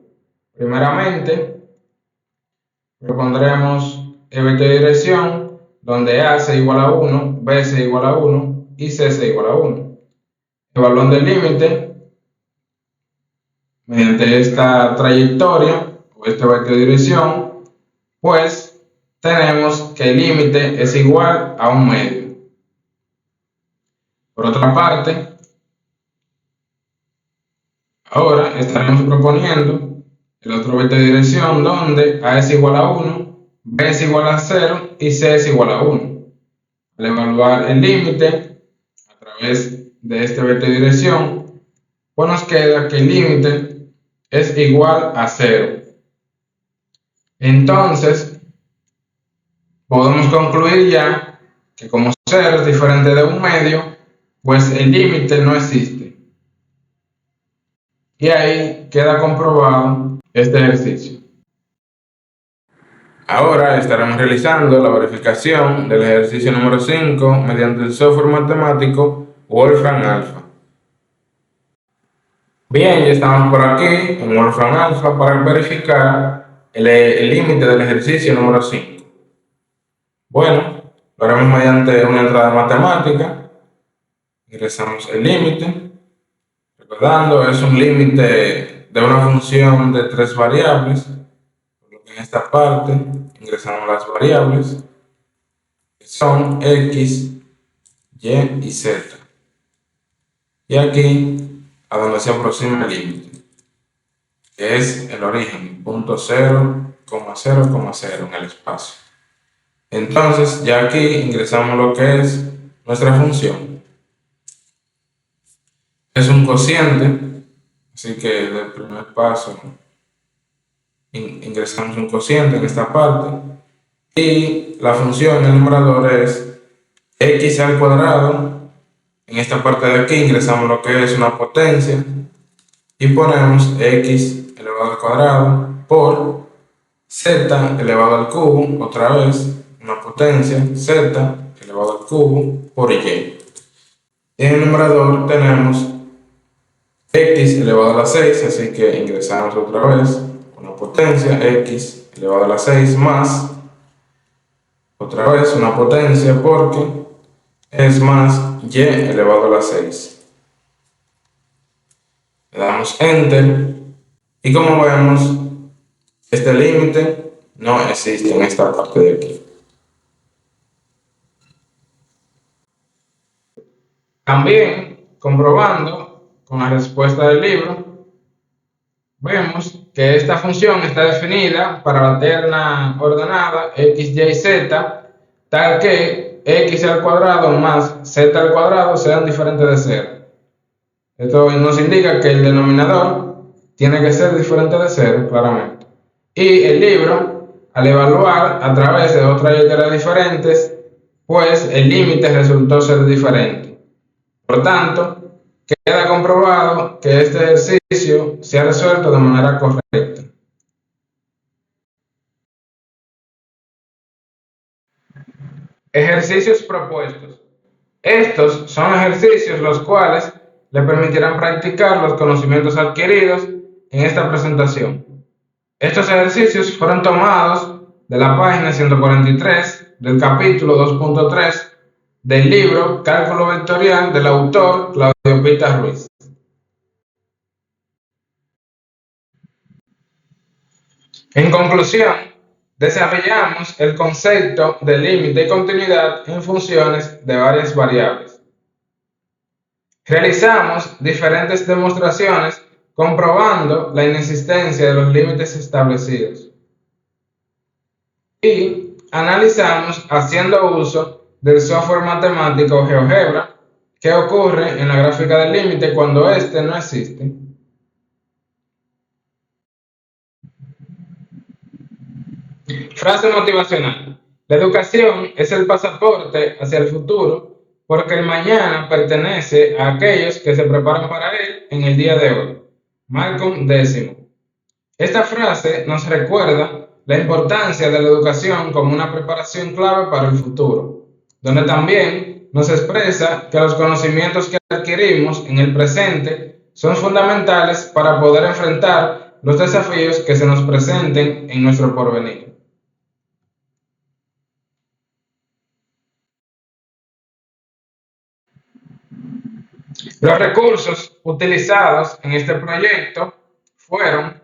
Primeramente, propondremos el vector de dirección donde a es igual a 1, b es igual a 1 y c es igual a 1. Evaluando el límite mediante esta trayectoria o este vector de dirección, pues tenemos que el límite es igual a 1 medio. Por otra parte, ahora estaremos proponiendo el otro vector de dirección donde a es igual a 1, b es igual a 0 y c es igual a 1. Al evaluar el límite a través de este vector de dirección, pues nos queda que el límite es igual a 0. Entonces, podemos concluir ya que como 0 es diferente de 1 medio, pues el límite no existe. Y ahí queda comprobado este ejercicio. Ahora estaremos realizando la verificación del ejercicio número 5 mediante el software matemático Wolfram Alpha. Bien, ya estamos por aquí en Wolfram Alpha para verificar el límite del ejercicio número 5. Bueno, lo haremos mediante una entrada matemática. Ingresamos el límite. Recordando, es un límite de una función de 3 variables. Por lo que en esta parte ingresamos las variables, que son x, y y z. Y aquí, a donde se aproxima el límite, que es el origen, punto 0,0,0 en el espacio. Entonces, ya aquí ingresamos lo que es nuestra función. Es un cociente, así que del primer paso ingresamos un cociente en esta parte. Y la función en el numerador es x al cuadrado. En esta parte de aquí ingresamos lo que es una potencia y ponemos x elevado al cuadrado por z elevado al cubo, otra vez una potencia, z elevado al cubo por y. En el numerador tenemos x elevado a la 6, así que ingresamos otra vez una potencia, x elevado a la 6 más, otra vez una potencia porque es más y elevado a la 6. Le damos enter y como vemos, este límite no existe en esta parte de aquí. También, comprobando con la respuesta del libro, vemos que esta función está definida para la terna ordenada x, y, z, tal que x al cuadrado más z al cuadrado sean diferentes de 0. Esto nos indica que el denominador tiene que ser diferente de 0, claramente. Y el libro, al evaluar a través de dos trayectorias diferentes, pues el límite resultó ser diferente. Por tanto, queda comprobado que este ejercicio se ha resuelto de manera correcta. Ejercicios propuestos. Estos son ejercicios los cuales le permitirán practicar los conocimientos adquiridos en esta presentación. Estos ejercicios fueron tomados de la página 143 del capítulo 2.3 del libro Cálculo Vectorial del autor Claudio Pita Ruiz. En conclusión, desarrollamos el concepto de límite y continuidad en funciones de varias variables. Realizamos diferentes demostraciones comprobando la inexistencia de los límites establecidos. Y analizamos haciendo uso del software matemático GeoGebra, qué ocurre en la gráfica del límite cuando éste no existe. Frase motivacional. La educación es el pasaporte hacia el futuro porque el mañana pertenece a aquellos que se preparan para él en el día de hoy. Malcolm X. Esta frase nos recuerda la importancia de la educación como una preparación clave para el futuro, donde también nos expresa que los conocimientos que adquirimos en el presente son fundamentales para poder enfrentar los desafíos que se nos presenten en nuestro porvenir. Los recursos utilizados en este proyecto fueron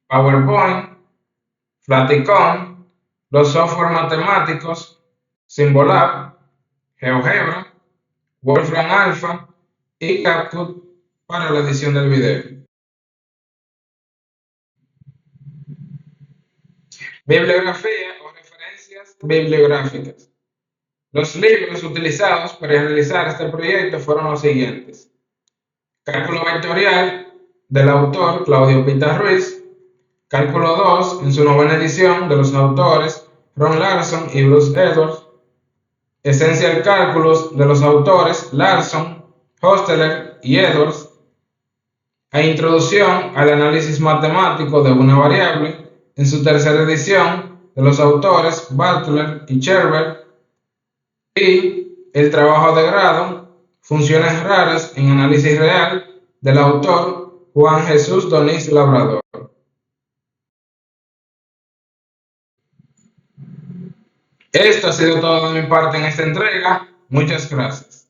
PowerPoint, Flaticon, los software matemáticos Symbolab, GeoGebra, Wolfram Alpha y CapCut para la edición del video. Bibliografía o referencias bibliográficas. Los libros utilizados para realizar este proyecto fueron los siguientes: Cálculo Vectorial del autor Claudio Pita Ruiz, Cálculo 2 en su novena edición de los autores Ron Larson y Bruce Edwards, Essential Calculus de los autores Larson, Hostetter y Edwards, e Introducción al análisis matemático de una variable en su tercera edición de los autores Butler y Cherber, y el trabajo de grado Funciones raras en análisis real del autor Juan Jesús Donís Labrador. Esto ha sido todo de mi parte en esta entrega. Muchas gracias.